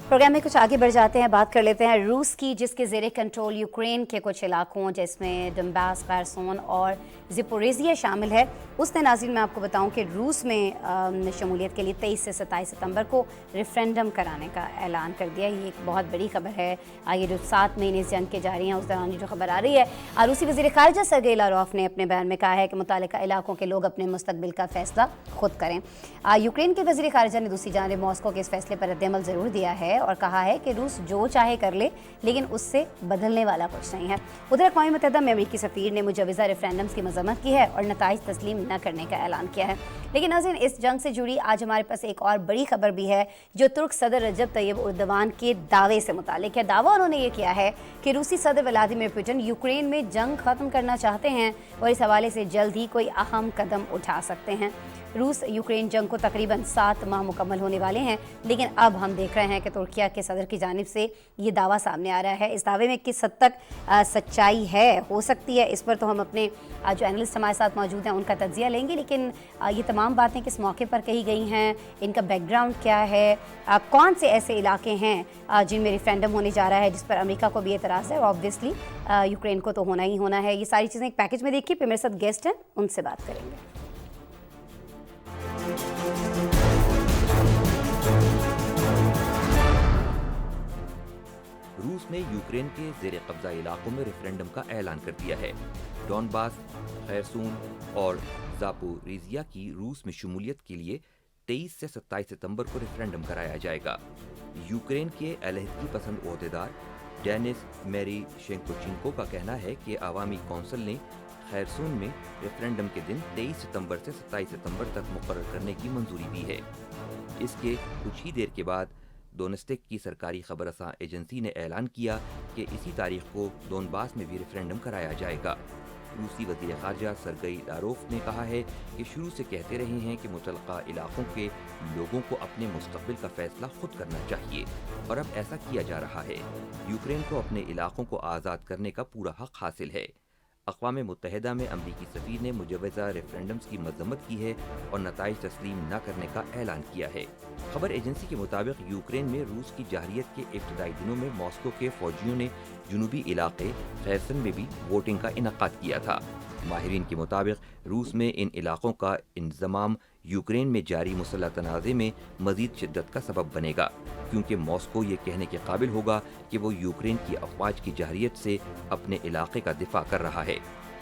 प्रोग्राम में कुछ आगे बढ़ जाते हैं, बात कर लेते हैं रूस की, जिसके ज़ेरे कंट्रोल यूक्रेन के कुछ इलाकों जिसमें डम्बास, खैरसोन और ज़िपोरिज़िया शामिल है। उसने नाज़रीन मैं आपको बताऊं कि रूस में शमूलियत के लिए 23 से 27 सितंबर को रेफरेंडम कराने का ऐलान कर दिया। ये एक बहुत बड़ी खबर है। ये जो 7 महीने इस जंग के जारी हैं उस दौरान जो खबर आ रही है। रूसी वज़ीर ख़ारिजा सर्गेई लारोफ ने अपने बयान में कहा है कि मुतालिका इलाकों के लोग अपने मुस्तकबिल का फ़ैसला खुद करें। यूक्रेन के वज़ीर ख़ारिजा ने दूसरी जानिब मॉस्को के इस फैसले पर रद्द-ए-अमल ज़रूर दिया है और कहा है कि रूस जो चाहे कर ले, लेकिन उससे बदलने वाला कुछ नहीं है। उधर अक़वाम मुत्तहिदा में अमेरिकी सफ़ीर ने मुजवज़ा रेफरेंडम्स की मज़म्मत की है और नताइज तस्लीम न करने का ऐलान किया है। लेकिन नाज़रीन, इस जंग से जुड़ी आज हमारे पास एक और बड़ी खबर भी है जो तुर्क सदर रजब तैयब उर्दवान के दावे से मुतालिक है। दावा उन्होंने ये किया है कि रूसी सदर व्लादिमीर पुतिन यूक्रेन में जंग ख़त्म करना चाहते हैं और इस हवाले से जल्द ही कोई अहम कदम उठा सकते हैं। रूस यूक्रेन जंग को तकरीबन 7 माह मुकम्मल होने वाले हैं, लेकिन अब हम देख रहे हैं कि तुर्किया के सदर की जानिब से ये दावा सामने आ रहा है। इस दावे में किस हद तक सच्चाई है, हो सकती है, इस पर तो हम अपने जो एनालिस्ट हमारे साथ मौजूद हैं उनका तज्जिया लेंगे। लेकिन ये तमाम बातें किस मौके पर कही गई हैं, इनका बैकग्राउंड क्या है, कौन से ऐसे इलाके हैं जिनमें रेफरेंडम होने जा रहा है जिस पर अमेरिका को भी एतराज़ है और ऑब्वियसली यूक्रेन को तो होना ही होना है। ये सारी चीज़ें एक पैकेज में देखिए। फिर मेरे साथ गेस्ट हैं, उनसे बात करेंगे। रूस ने यूक्रेन के ज़ेरे कब्जा इलाकों में रेफरेंडम का ऐलान कर दिया है। डॉनबास, खैरसून और ज़ापोरिज़िया की रूस में शमूलियत के लिए 23 से 27 सितंबर को रेफरेंडम कराया जाएगा। यूक्रेन के अलहदगी पसंद ओहदेदार डेनिस मेरीशेंकोचिंको का कहना है कि अवामी कौंसिल ने खैरसून में रेफरेंडम के दिन 23 सितंबर से 27 सितंबर तक मुकर्रर करने की मंजूरी दी है। इसके कुछ ही देर के बाद डोनेस्टिक की सरकारी खबरसां एजेंसी ने ऐलान किया कि इसी तारीख को डोनबास में भी रेफरेंडम कराया जाएगा। रूसी वज़ीर ख़ारिजा सर्गेई लारोफ ने कहा है कि शुरू से कहते रहे हैं कि मुतल्लक़ा इलाकों के लोगों को अपने मुस्तक़बिल का फ़ैसला खुद करना चाहिए और अब ऐसा किया जा रहा है। यूक्रेन को अपने इलाकों को आज़ाद करने का पूरा हक़ हासिल है। अक़वाम मुत्तहिदा में अमरीकी सफ़ीर ने मुजवज़ा रेफरेंडम्स की मज़म्मत की है और नताइज तस्लीम न करने का ऐलान किया है। खबर एजेंसी के मुताबिक यूक्रेन में रूस की जाहिरियत के इब्तदाई दिनों में मॉस्को के फ़ौजियों ने जुनूबी इलाके खैरसन में भी वोटिंग का इनक़ाद किया था। माहिरीन के मुताबिक रूस में इन इलाकों का इंज़माम यूक्रेन में जारी मुसल्लह तनाज़े में मज़ीद शिद्दत का सबब बनेगा, क्योंकि मॉस्को ये कहने के काबिल होगा कि वो यूक्रेन की अफ़वाज की जाहिरियत से अपने इलाके का दिफा कर रहा है।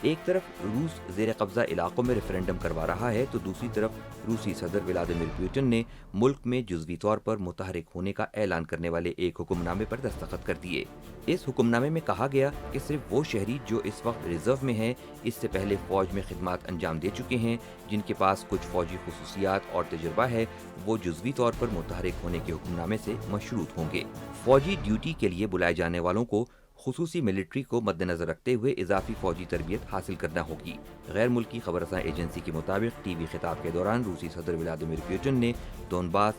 एक तरफ रूस ज़ेर कब्ज़ा इलाकों में रेफरेंडम करवा रहा है तो दूसरी तरफ रूसी सदर व्लादिमीर पुतिन ने मुल्क में जुज़वी तौर पर मुतहरिक होने का ऐलान करने वाले एक हुक्मनामे पर दस्तखत कर दिए। इस हुक्मनामे में कहा गया कि सिर्फ वो शहरी जो इस वक्त रिजर्व में हैं, इससे पहले फ़ौज में खिदमत अंजाम दे चुके हैं, जिनके पास कुछ फ़ौजी खुसूसियात और तजुर्बा है, वो जुज़वी तौर पर मुतहरिक होने के हुक्मनामे से मशरूत होंगे। फ़ौजी ड्यूटी के लिए बुलाए जाने वालों को خصوصی ملٹری کو مد نظر رکھتے ہوئے اضافی فوجی تربیت حاصل کرنا ہوگی۔ غیر ملکی خبر رساں ایجنسی کے مطابق ٹی وی خطاب کے دوران روسی صدر ولادیمیر پوٹن نے دونباس،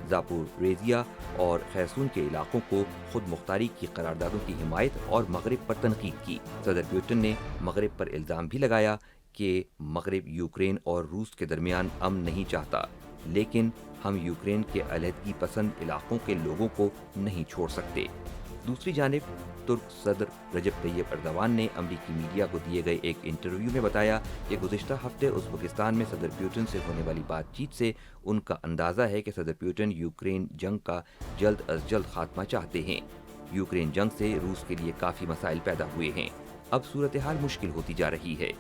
زاپوریزیا اور خیرسون کے علاقوں کو خود مختاری کی قراردادوں کی حمایت اور مغرب پر تنقید کی۔ صدر پوٹن نے مغرب پر الزام بھی لگایا کہ مغرب یوکرین اور روس کے درمیان امن نہیں چاہتا، لیکن ہم یوکرین کے علیحدگی پسند علاقوں کے لوگوں کو نہیں چھوڑ سکتے۔ دوسری جانب ترک صدر رجب طیب ایردوان نے امریکی میڈیا کو دیے گئے ایک انٹرویو میں بتایا کہ گزشتہ ہفتے ازبکستان میں صدر پوٹن سے ہونے والی بات چیت سے ان کا اندازہ ہے کہ صدر پوٹن یوکرین جنگ کا جلد از جلد خاتمہ چاہتے ہیں۔ یوکرین جنگ سے روس کے لیے کافی مسائل پیدا ہوئے ہیں، اب صورتحال مشکل ہوتی جا رہی ہے۔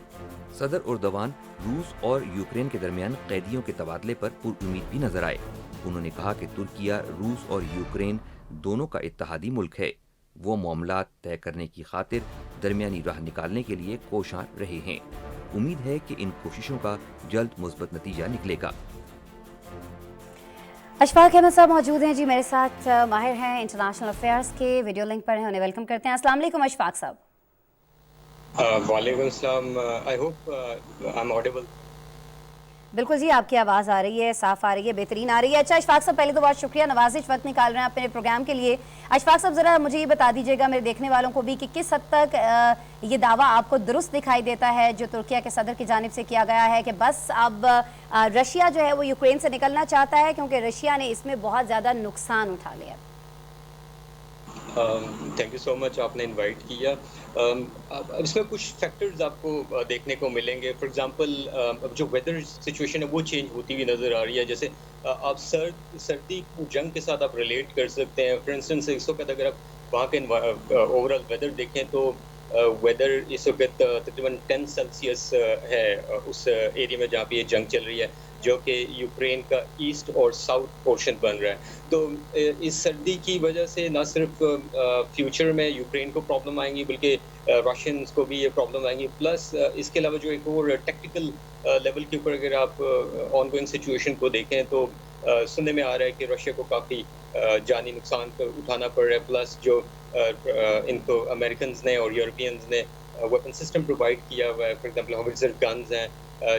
صدر ایردوان روس اور یوکرین کے درمیان قیدیوں کے تبادلے پر پر امید بھی نظر آئے۔ انہوں نے کہا کہ ترکیہ روس اور یوکرین دونوں کا اتحادی ملک ہے، وہ معاملات طے کرنے کی خاطر درمیانی راہ نکالنے کے لیے کوشاں رہے ہیں۔ امید ہے کہ ان کوششوں کا جلد مثبت نتیجہ نکلے گا۔ اشفاق احمد صاحب موجود ہیں جی میرے ساتھ، ماہر ہیں انٹرنیشنل افیئرس کے، ویڈیو لنک پر ہیں، انہیں ویلکم کرتے ہیں۔ السلام علیکم اشفاق صاحب۔ وعلیکم السلام، I hope I am audible. بالکل جی، آپ کی آواز آ رہی ہے، صاف آ رہی ہے، بہترین آ رہی ہے۔ اچھا اشفاق صاحب، پہلے تو بہت شکریہ، نوازش وقت نکال رہے ہیں اپنے پروگرام کے لیے۔ اشفاق صاحب ذرا مجھے یہ بتا دیجیے گا، میرے دیکھنے والوں کو بھی، کہ کس حد تک یہ دعویٰ آپ کو درست دکھائی دیتا ہے جو ترکیہ کے صدر کی جانب سے کیا گیا ہے کہ بس اب رشیا جو ہے وہ یوکرین سے نکلنا چاہتا ہے کیونکہ رشیا نے اس میں بہت زیادہ نقصان اٹھا لیا؟ تھینک یو سو مچ، آپ نے انوائٹ کیا۔ اس میں کچھ فیکٹرز آپ کو دیکھنے کو ملیں گے۔ فار ایگزامپل جو ویدر سچویشن ہے وہ چینج ہوتی ہوئی نظر آ رہی ہے، جیسے آپ سردی کو جنگ کے ساتھ آپ ریلیٹ کر سکتے ہیں۔ فار انسٹنس اس وقت اگر آپ وہاں کے اوور آل ویدر دیکھیں تو ویدر اس وقت تقریباً 10 سیلسیس ہے اس ایریا میں جہاں پہ یہ جنگ چل رہی ہے، جو کہ یوکرین کا ایسٹ اور ساؤتھ پورشن بن رہا ہے۔ تو اس سردی کی وجہ سے نہ صرف فیوچر میں یوکرین کو پرابلم آئیں گی بلکہ رشینز کو بھی یہ پرابلم آئیں گی۔ پلس اس کے علاوہ جو ایک اور ٹیکٹیکل لیول کے اوپر اگر آپ آن گوئنگ سچویشن کو دیکھیں تو سننے میں آ رہا ہے کہ رشیا کو کافی جانی نقصان اٹھانا پڑ رہا ہے۔ پلس جو ان کو امریکنز نے اور یورپینز نے ویپن سسٹم پرووائڈ کیا ہوا ہے، فار ایگزامپل ہوویٹزر گنز ہیں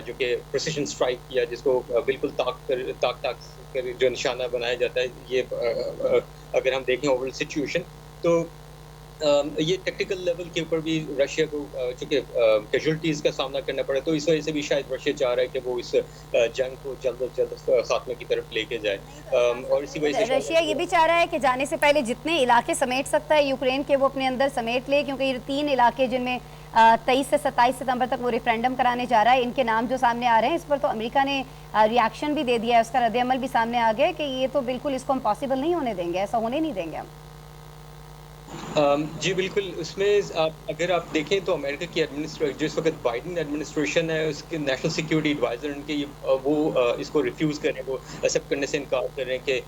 جو کہ پریسیشن اسٹرائک کیا، جس کو بالکل تاک کر جو نشانہ بنایا جاتا ہے۔ یہ اگر ہم دیکھیں اوورال سچویشن تو یہ ٹیکٹیکل لیول کے اوپر بھی رشیا کو چونکہ کیجولٹیز کا سامنا کرنا پڑا، تو اس وجہ سے بھی شاید رشیا چاہ رہا ہے کہ وہ اس جنگ کو جلد از جلد خاتمے کی طرف لے کے جائے، اور اسی وجہ سے رشیا یہ بھی چاہ رہا ہے کہ جانے سے پہلے جتنے علاقے سمیٹ سکتا ہے یوکرین کے وہ اپنے اندر سمیٹ لے، کیونکہ یہ 3 علاقے جن میں 23 سے 27 ستمبر تک وہ ریفرینڈم کرانے جا رہا ہے، ان کے نام جو سامنے آ رہے ہیں اس پر تو امریکہ نے ریاکشن بھی دے دیا ہے، اس کا رد عمل بھی سامنے آ گیا کہ یہ تو بالکل اس کو ہم پاسبل نہیں ہونے دیں گے، ایسا ہونے نہیں دیں گے ہم۔ جی بالکل، اس میں اگر آپ دیکھیں تو امریکہ کی ایڈمنسٹریشن جو اس وقت بائیڈن ایڈمنسٹریشن ہے، اس کے نیشنل سیکیورٹی ایڈوائزر ان کے وہ اس کو ریفیوز کریں، وہ ایکسیپٹ کرنے سے انکار کر رہے ہیں کہ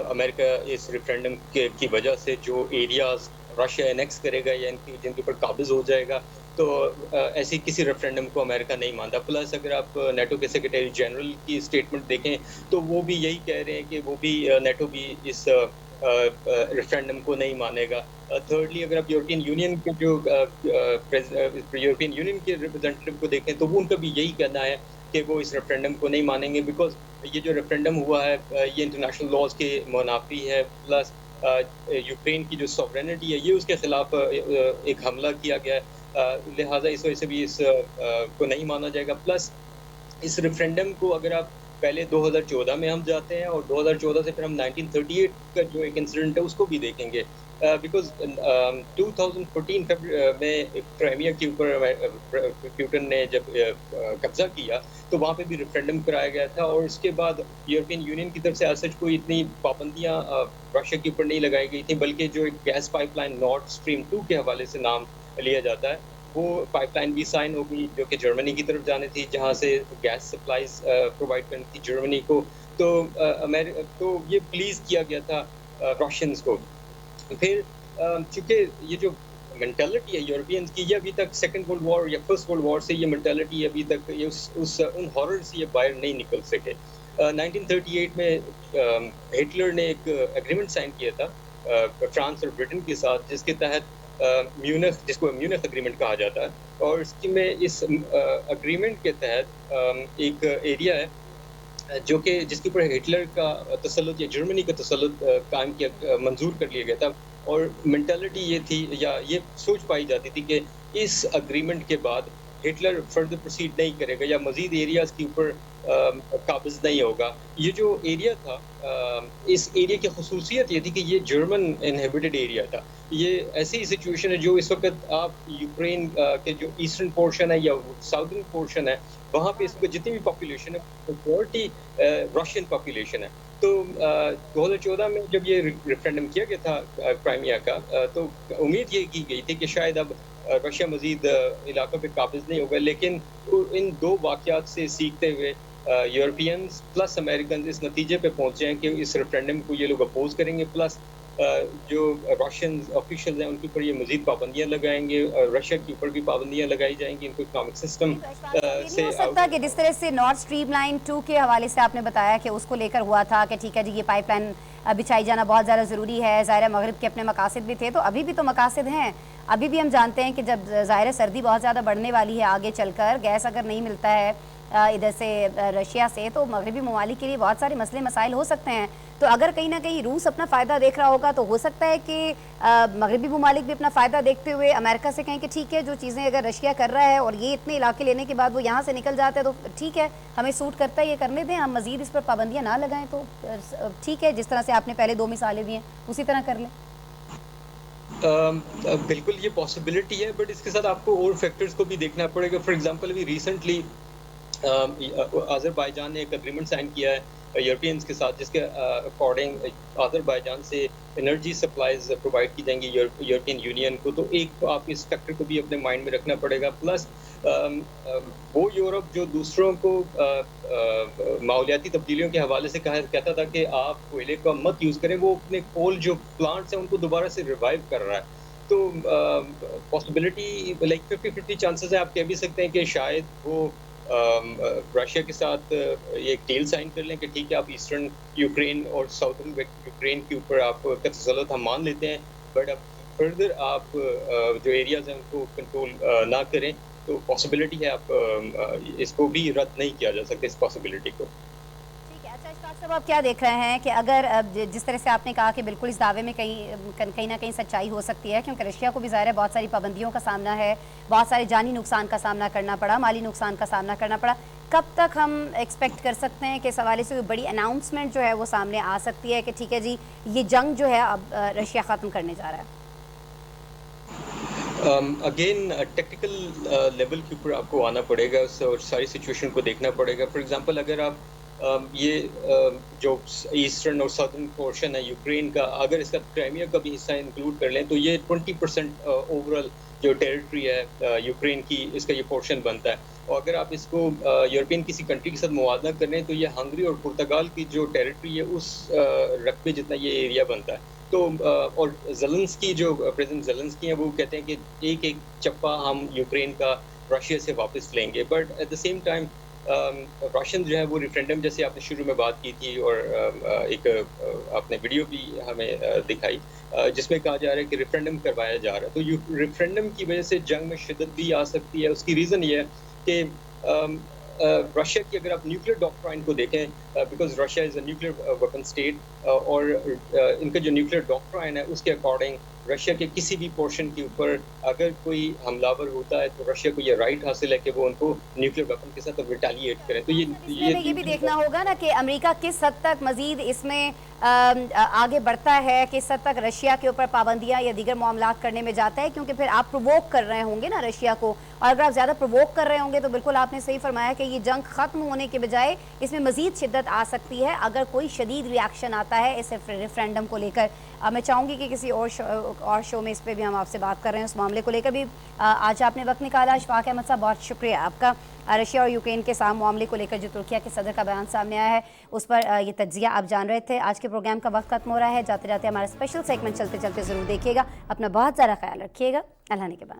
امریکہ اس ریفرینڈم کی وجہ سے جو ایریاز رشیا انیکس کرے گا یا جن کے اوپر قابض ہو جائے گا، تو ایسی کسی ریفرینڈم کو امریکہ نہیں مانتا۔ پلس اگر آپ نیٹو کے سیکرٹری جنرل کی اسٹیٹمنٹ دیکھیں تو وہ بھی یہی کہہ رہے ہیں کہ وہ بھی نیٹو بھی اس ریفرینڈم کو نہیں مانے گا۔ تھرڈلی اگر آپ یورپین یونین کے جو یورپین یونین کے ریپرزینٹیو کو دیکھیں تو وہ ان کا بھی یہی کہنا ہے کہ وہ اس ریفرینڈم کو نہیں مانیں گے، بیکاز یہ جو ریفرینڈم ہوا ہے یہ انٹرنیشنل لاز کے منافی ہے، پلس یوکرین کی جو سوورینٹی ہے یہ اس کے خلاف ایک حملہ کیا گیا ہے، لہٰذا اس وجہ سے بھی اس کو نہیں مانا جائے گا۔ پلس اس ریفرینڈم کو اگر آپ پہلے 2014 میں ہم جاتے ہیں اور 2014 سے پھر ہم 1938 کا جو ایک انسیڈنٹ ہے اس کو بھی دیکھیں گے، بیکاز 2014 میں کرائمیا کے اوپر پوٹن نے جب قبضہ کیا تو وہاں پہ بھی ریفرینڈم کرایا گیا تھا، اور اس کے بعد یورپین یونین کی طرف سے ایز سچ کوئی اتنی پابندیاں رشیا کے اوپر نہیں لگائی گئی تھیں، بلکہ جو ایک گیس پائپ لائن نارڈ اسٹریم 2 کے حوالے سے نام لیا جاتا ہے، وہ پائپ لائن بھی سائن ہو گئی جو کہ جرمنی کی طرف جانی تھی، جہاں سے گیس سپلائیز پرووائڈ کرنی تھی جرمنی کو، تو یہ پلیز کیا گیا تھا رشینز کو۔ پھر چونکہ یہ جو مینٹلٹی ہے یورپینز کی، یہ ابھی تک سیکنڈ ورلڈ وار یا فرسٹ ورلڈ وار سے یہ مینٹلٹی ابھی تک ان ہارر سے یہ باہر نہیں نکل سکے۔ 1938 میں ہٹلر نے ایک ایگریمنٹ سائن کیا تھا فرانس اور برٹن کے ساتھ، جس کے تحت म्यूनिख, जिसको म्यूनिख एग्रीमेंट कहा जाता है, और इस एग्रीमेंट के तहत एक एरिया है जो कि जिसके ऊपर हिटलर का तसल्लुत या जर्मनी का तसल्लुत कायम किया, मंजूर कर लिया गया था। और मेंटालिटी ये थी या ये सोच पाई जाती थी कि इस एग्रीमेंट के बाद हिटलर फर्दर प्रोसीड नहीं करेगा या मज़ीद एरियाज़ के ऊपर काबिज़ नहीं होगा। ये जो एरिया था, इस एरिया की खसूसियत ये थी कि ये जर्मन इनहेबिटेड एरिया था। ये ऐसी सिचुएशन है जो इस वक्त आप यूक्रेन के जो ईस्टर्न पोर्शन है या साउदर्न पोर्शन है, वहाँ पे इस वक्त जितनी भी पॉपुलेशन है मेजॉरिटी रशियन पॉपुलेशन है। तो 2014 में जब ये रेफरेंडम किया गया था क्राइमिया का, तो उम्मीद ये की गई थी कि शायद अब रशिया मज़ीद इलाकों पे काबिज़ नहीं होगा, लेकिन इन दो वाक़यात से सीखते हुए यूरोपियंस प्लस अमेरिकन इस नतीजे पे पहुंचे हैं कि इस रेफरेंडम को ये लोग अपोज करेंगे, प्लस जो रशियन ऑफिशियल्स हैं उनके ऊपर ये मज़ीद पाबंदियां लगाएंगे, और रशिया के ऊपर भी पाबंदियां लगाई जाएंगी, इनको इकोनॉमिक सिस्टम से हो सकता कि जिस तरह से नॉर्थ स्ट्रीम लाइन 2 के हवाले से आपने बताया कि उसको लेकर हुआ था कि ठीक है जी ये पाइपलाइन बिछाई जाना बहुत ज़्यादा ज़रूरी है, ज़ाहिर है मगरिब के अपने मकासद भी थे, तो अभी भी तो मकासद हैं। अभी भी हम जानते हैं कि जब ज़ाहिर सर्दी बहुत ज़्यादा बढ़ने वाली है आगे चलकर, गैस अगर नहीं मिलता है इधर से रशिया से, तो मगरबी ममालिक के लिए बहुत सारे मसले मसाइल हो सकते हैं। तो अगर कहीं ना कहीं रूस अपना फ़ायदा देख रहा होगा तो हो सकता है कि मगरबी ममालिक भी अपना फ़ायदा देखते हुए अमेरिका से कहें कि ठीक है जो चीज़ें अगर रशिया कर रहा है और ये इतने इलाके लेने के बाद वो यहाँ से निकल जाते हैं तो ठीक है, हमें सूट करता है, ये करने दें, हम मज़ीद इस पर पाबंदियाँ ना लगाएं तो ठीक है, जिस तरह से आपने पहले 2 मिसालें दी हैं उसी तरह कर लें। बिल्कुल ये पॉसिबिलिटी है, बट इसके साथ आपको और फैक्टर्स को भी देखना पड़ेगा। फॉर एग्जांपल अभी रिसेंटली अज़रबैजान ने एक एग्रीमेंट साइन किया है यूरोपियंस के साथ, जिसके अकॉर्डिंग अज़रबैजान से एनर्जी सप्लाईज प्रोवाइड की जाएंगी यूरोपियन यूनियन को। तो एक आप इस फैक्टर को भी अपने माइंड में रखना पड़ेगा। प्लस वो यूरोप जो दूसरों को माहौलियाती तब्दीलियों के हवाले से कहता था कि आप कोयले का मत यूज़ करें, वो अपने कोल जो प्लांट्स हैं उनको दोबारा से रिवाइव कर रहा है। तो पॉसिबिलिटी लाइक 50-50 चांसेस है। आप कह भी सकते हैं कि शायद वो रशिया के साथ ये एक डील साइन कर लें कि ठीक है आप ईस्टर्न यूक्रेन और साउथर्न यूक्रेन के ऊपर आपका तसल्लुत हम मान लेते हैं, बट अब फर्दर आप जो एरियाज हैं उनको कंट्रोल ना करें। तो पॉसिबिलिटी है आप इसको भी रद्द नहीं किया जा सकता, इस पॉसिबिलिटी को। साहब आप क्या देख रहे हैं कि अगर जिस तरह से आपने कहा कि बिल्कुल इस दावे में कहीं ना कहीं सच्चाई हो सकती है, क्योंकि रशिया को भी ज़ाहिर है बहुत सारी पाबंदियों का सामना है, बहुत सारे जानी नुकसान का सामना करना पड़ा, माली नुकसान का सामना करना पड़ा। कब तक हम एक्सपेक्ट कर सकते हैं कि इस हवाले से कोई बड़ी अनाउंसमेंट जो है वो सामने आ सकती है कि ठीक है जी ये जंग जो है अब रशिया ख़त्म करने जा रहा है? अगेन टेक्निकल लेवल के ऊपर आपको आना पड़ेगा और सारी सिचुएशन को देखना पड़ेगा। फॉर एग्जांपल अगर आप ये जो ईस्टर्न और साउथर्न पोर्शन है यूक्रेन का, अगर इसका क्राइमिया का भी हिस्सा इंक्लूड कर लें तो ये 20% ओवरऑल जो टेरिटरी है यूक्रेन की, इसका ये पोर्शन बनता है। और अगर आप इसको यूरोपियन किसी कंट्री के साथ मुआवजा कर लें तो ये हंगरी और पुर्तगाल की जो टेरिटरी है उस रकबे जितना ये एरिया बनता है। तो और ज़ेलेंस्की जो प्रेसिडेंट ज़ेलेंस्की हैं वो कहते हैं कि एक चप्पा हम यूक्रेन का रशिया से वापस लेंगे, but at the same time Russian जो है वो रेफरेंडम, जैसे आपने शुरू में बात की थी और एक आपने वीडियो भी हमें दिखाई जिसमें कहा जा रहा है कि रेफरेंडम करवाया जा रहा है। तो रेफरेंडम की वजह से जंग में शिद्दत भी आ सकती है। उसकी रीज़न ये है कि रशिया की अगर आप न्यूक्लियर डॉक्ट्राइन को देखें, because Russia is a nuclear weapon state, और इनका जो न्यूक्लियर डॉक्ट्राइन है उसके अकॉर्डिंग रशिया के किसी भी पोर्शन के ऊपर अगर कोई हमलावर होता है तो रशिया को ये राइट हासिल है कि वो उनको न्यूक्लियर वेपन के साथ रिटेलिएट करें। तो ये भी देखना होगा ना कि अमेरिका किस हद तक मजीद इसमें आगे बढ़ता है, किस हद तक रशिया के ऊपर पाबंदियां या दीगर मामलात करने में जाता है, क्योंकि फिर आप प्रोवोक कर रहे होंगे ना रशिया को, और अगर आप ज़्यादा प्रोवोक कर रहे होंगे तो बिल्कुल आपने सही फरमाया कि ये जंग ख़त्म होने के बजाय इसमें मज़ीद शिद्दत आ सकती है अगर कोई शदीद रिएक्शन आता है इस रेफरेंडम को लेकर। मैं चाहूँगी कि किसी और शो में इस पर भी हम आपसे बात कर रहे हैं, उस मामले को लेकर भी। आज आपने वक्त निकाला। अशफाक अहमद साहब बहुत शुक्रिया आपका। रशिया और यूक्रेन के मामले को लेकर जो तुर्किया के सदर का बयान सामने आया है उस पर ये तज्जिया आप जान रहे थे। आज के प्रोग्राम का वक्त खत्म हो रहा है। जाते जाते हमारा स्पेशल सेगमेंट चलते चलते ज़रूर देखिएगा। अपना बहुत सारा ख्याल रखिएगा। अल्लाह ने के बाद।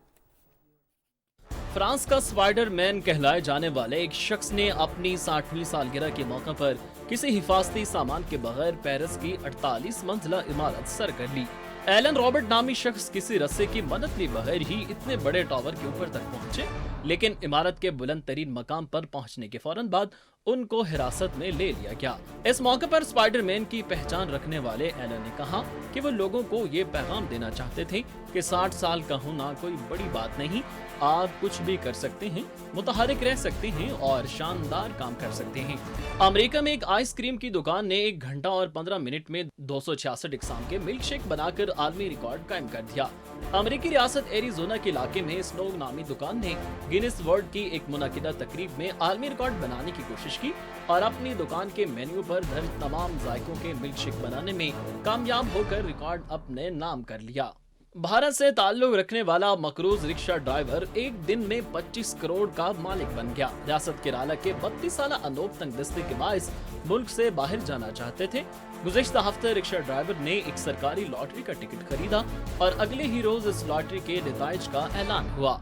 फ्रांस का स्पाइडरमैन कहलाए जाने वाले एक शख्स ने अपनी 60वीं सालगिरह के मौके पर किसी हिफाजती सामान के बगैर पेरिस की 48 मंजिला इमारत सर कर ली। एलन रॉबर्ट नामी शख्स किसी रस्से की मदद लिए बगैर ही इतने बड़े टावर के ऊपर तक पहुंचे, लेकिन इमारत के बुलंद तरीन मकाम पर पहुंचने के फौरन बाद उनको हिरासत में ले लिया गया। इस मौके पर स्पाइडरमैन की पहचान रखने वाले एलन ने कहा कि वो लोगों को ये पैगाम देना चाहते थे कि 60 साल का होना कोई बड़ी बात नहीं, आप कुछ भी कर सकते हैं, मुतहरिक रह सकते हैं और शानदार काम कर सकते हैं। अमेरिका में एक आइसक्रीम की दुकान ने 1 घंटा और 15 मिनट में 266 इकसाम के मिल्क शेक बनाकर आलमी रिकॉर्ड कायम कर दिया। अमेरिकी रियासत एरिजोना के इलाके में स्नोग नामी दुकान ने गिनीज वर्ल्ड की एक मुनकिदा तकरीब में आलमी रिकॉर्ड बनाने की कोशिश की और अपनी दुकान के मेन्यू पर दर्ज तमाम जायकों के मिल्क शेक बनाने में कामयाब होकर रिकॉर्ड अपने नाम कर लिया। भारत से ताल्लुक रखने वाला मकरूज रिक्शा ड्राइवर एक दिन में 25 करोड़ का मालिक बन गया। रियासत केरला के 32 साल अनूप तंगदस्ती के बायस मुल्क से बाहर जाना चाहते थे। गुज़िश्ता हफ्ते रिक्शा ड्राइवर ने एक सरकारी लॉटरी का टिकट खरीदा और अगले ही रोज इस लॉटरी के नताइज का ऐलान हुआ।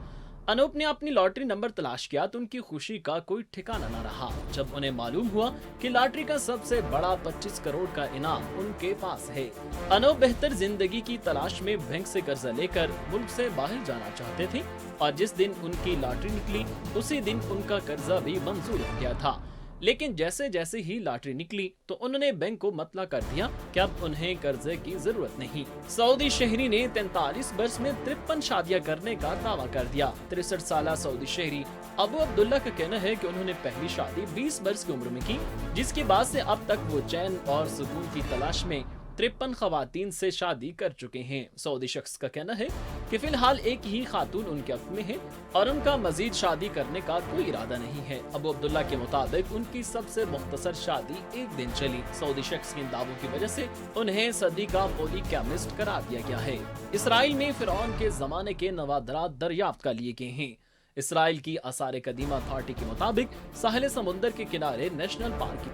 अनूप ने अपनी लॉटरी नंबर तलाश किया तो उनकी खुशी का कोई ठिकाना न रहा जब उन्हें मालूम हुआ कि लॉटरी का सबसे बड़ा 25 करोड़ का इनाम उनके पास है। अनूप बेहतर जिंदगी की तलाश में बैंक से कर्जा लेकर मुल्क से बाहर जाना चाहते थे और जिस दिन उनकी लॉटरी निकली उसी दिन उनका कर्जा भी मंजूर हो गया था। लेकिन जैसे जैसे ही लॉटरी निकली तो उन्होंने बैंक को मतला कर दिया कि अब उन्हें कर्जे की जरूरत नहीं। सऊदी शहरी ने 43 वर्ष में 53 शादियां करने का दावा कर दिया। 63 साल सऊदी शहरी अबू अब्दुल्ला का कहना है कि उन्होंने पहली शादी 20 वर्ष की उम्र में की, जिसके बाद से अब तक वो चैन और सुकून की तलाश में 53 खवातीन से शादी कर चुके हैं। सऊदी शख्स का कहना है कि फिलहाल एक ही खातून उनके हक में है और उनका मजीद शादी करने का कोई इरादा नहीं है। अबू अब्दुल्ला के मुताबिक उनकी सबसे मुख्तसर शादी एक दिन चली। सऊदी शख्स के इन दावों की वजह से उन्हें सदी का पॉलीगैमिस्ट करार दिया गया है। इसराइल में फिरौन के जमाने के नवादरात दरियाफ्त कर लिए गए हैं। इसराइल की आसार कदीमा अथॉरिटी के मुताबिक साहिल समुंदर के किनारे नेशनल पार्क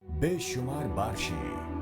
बेशुमार बारिशें,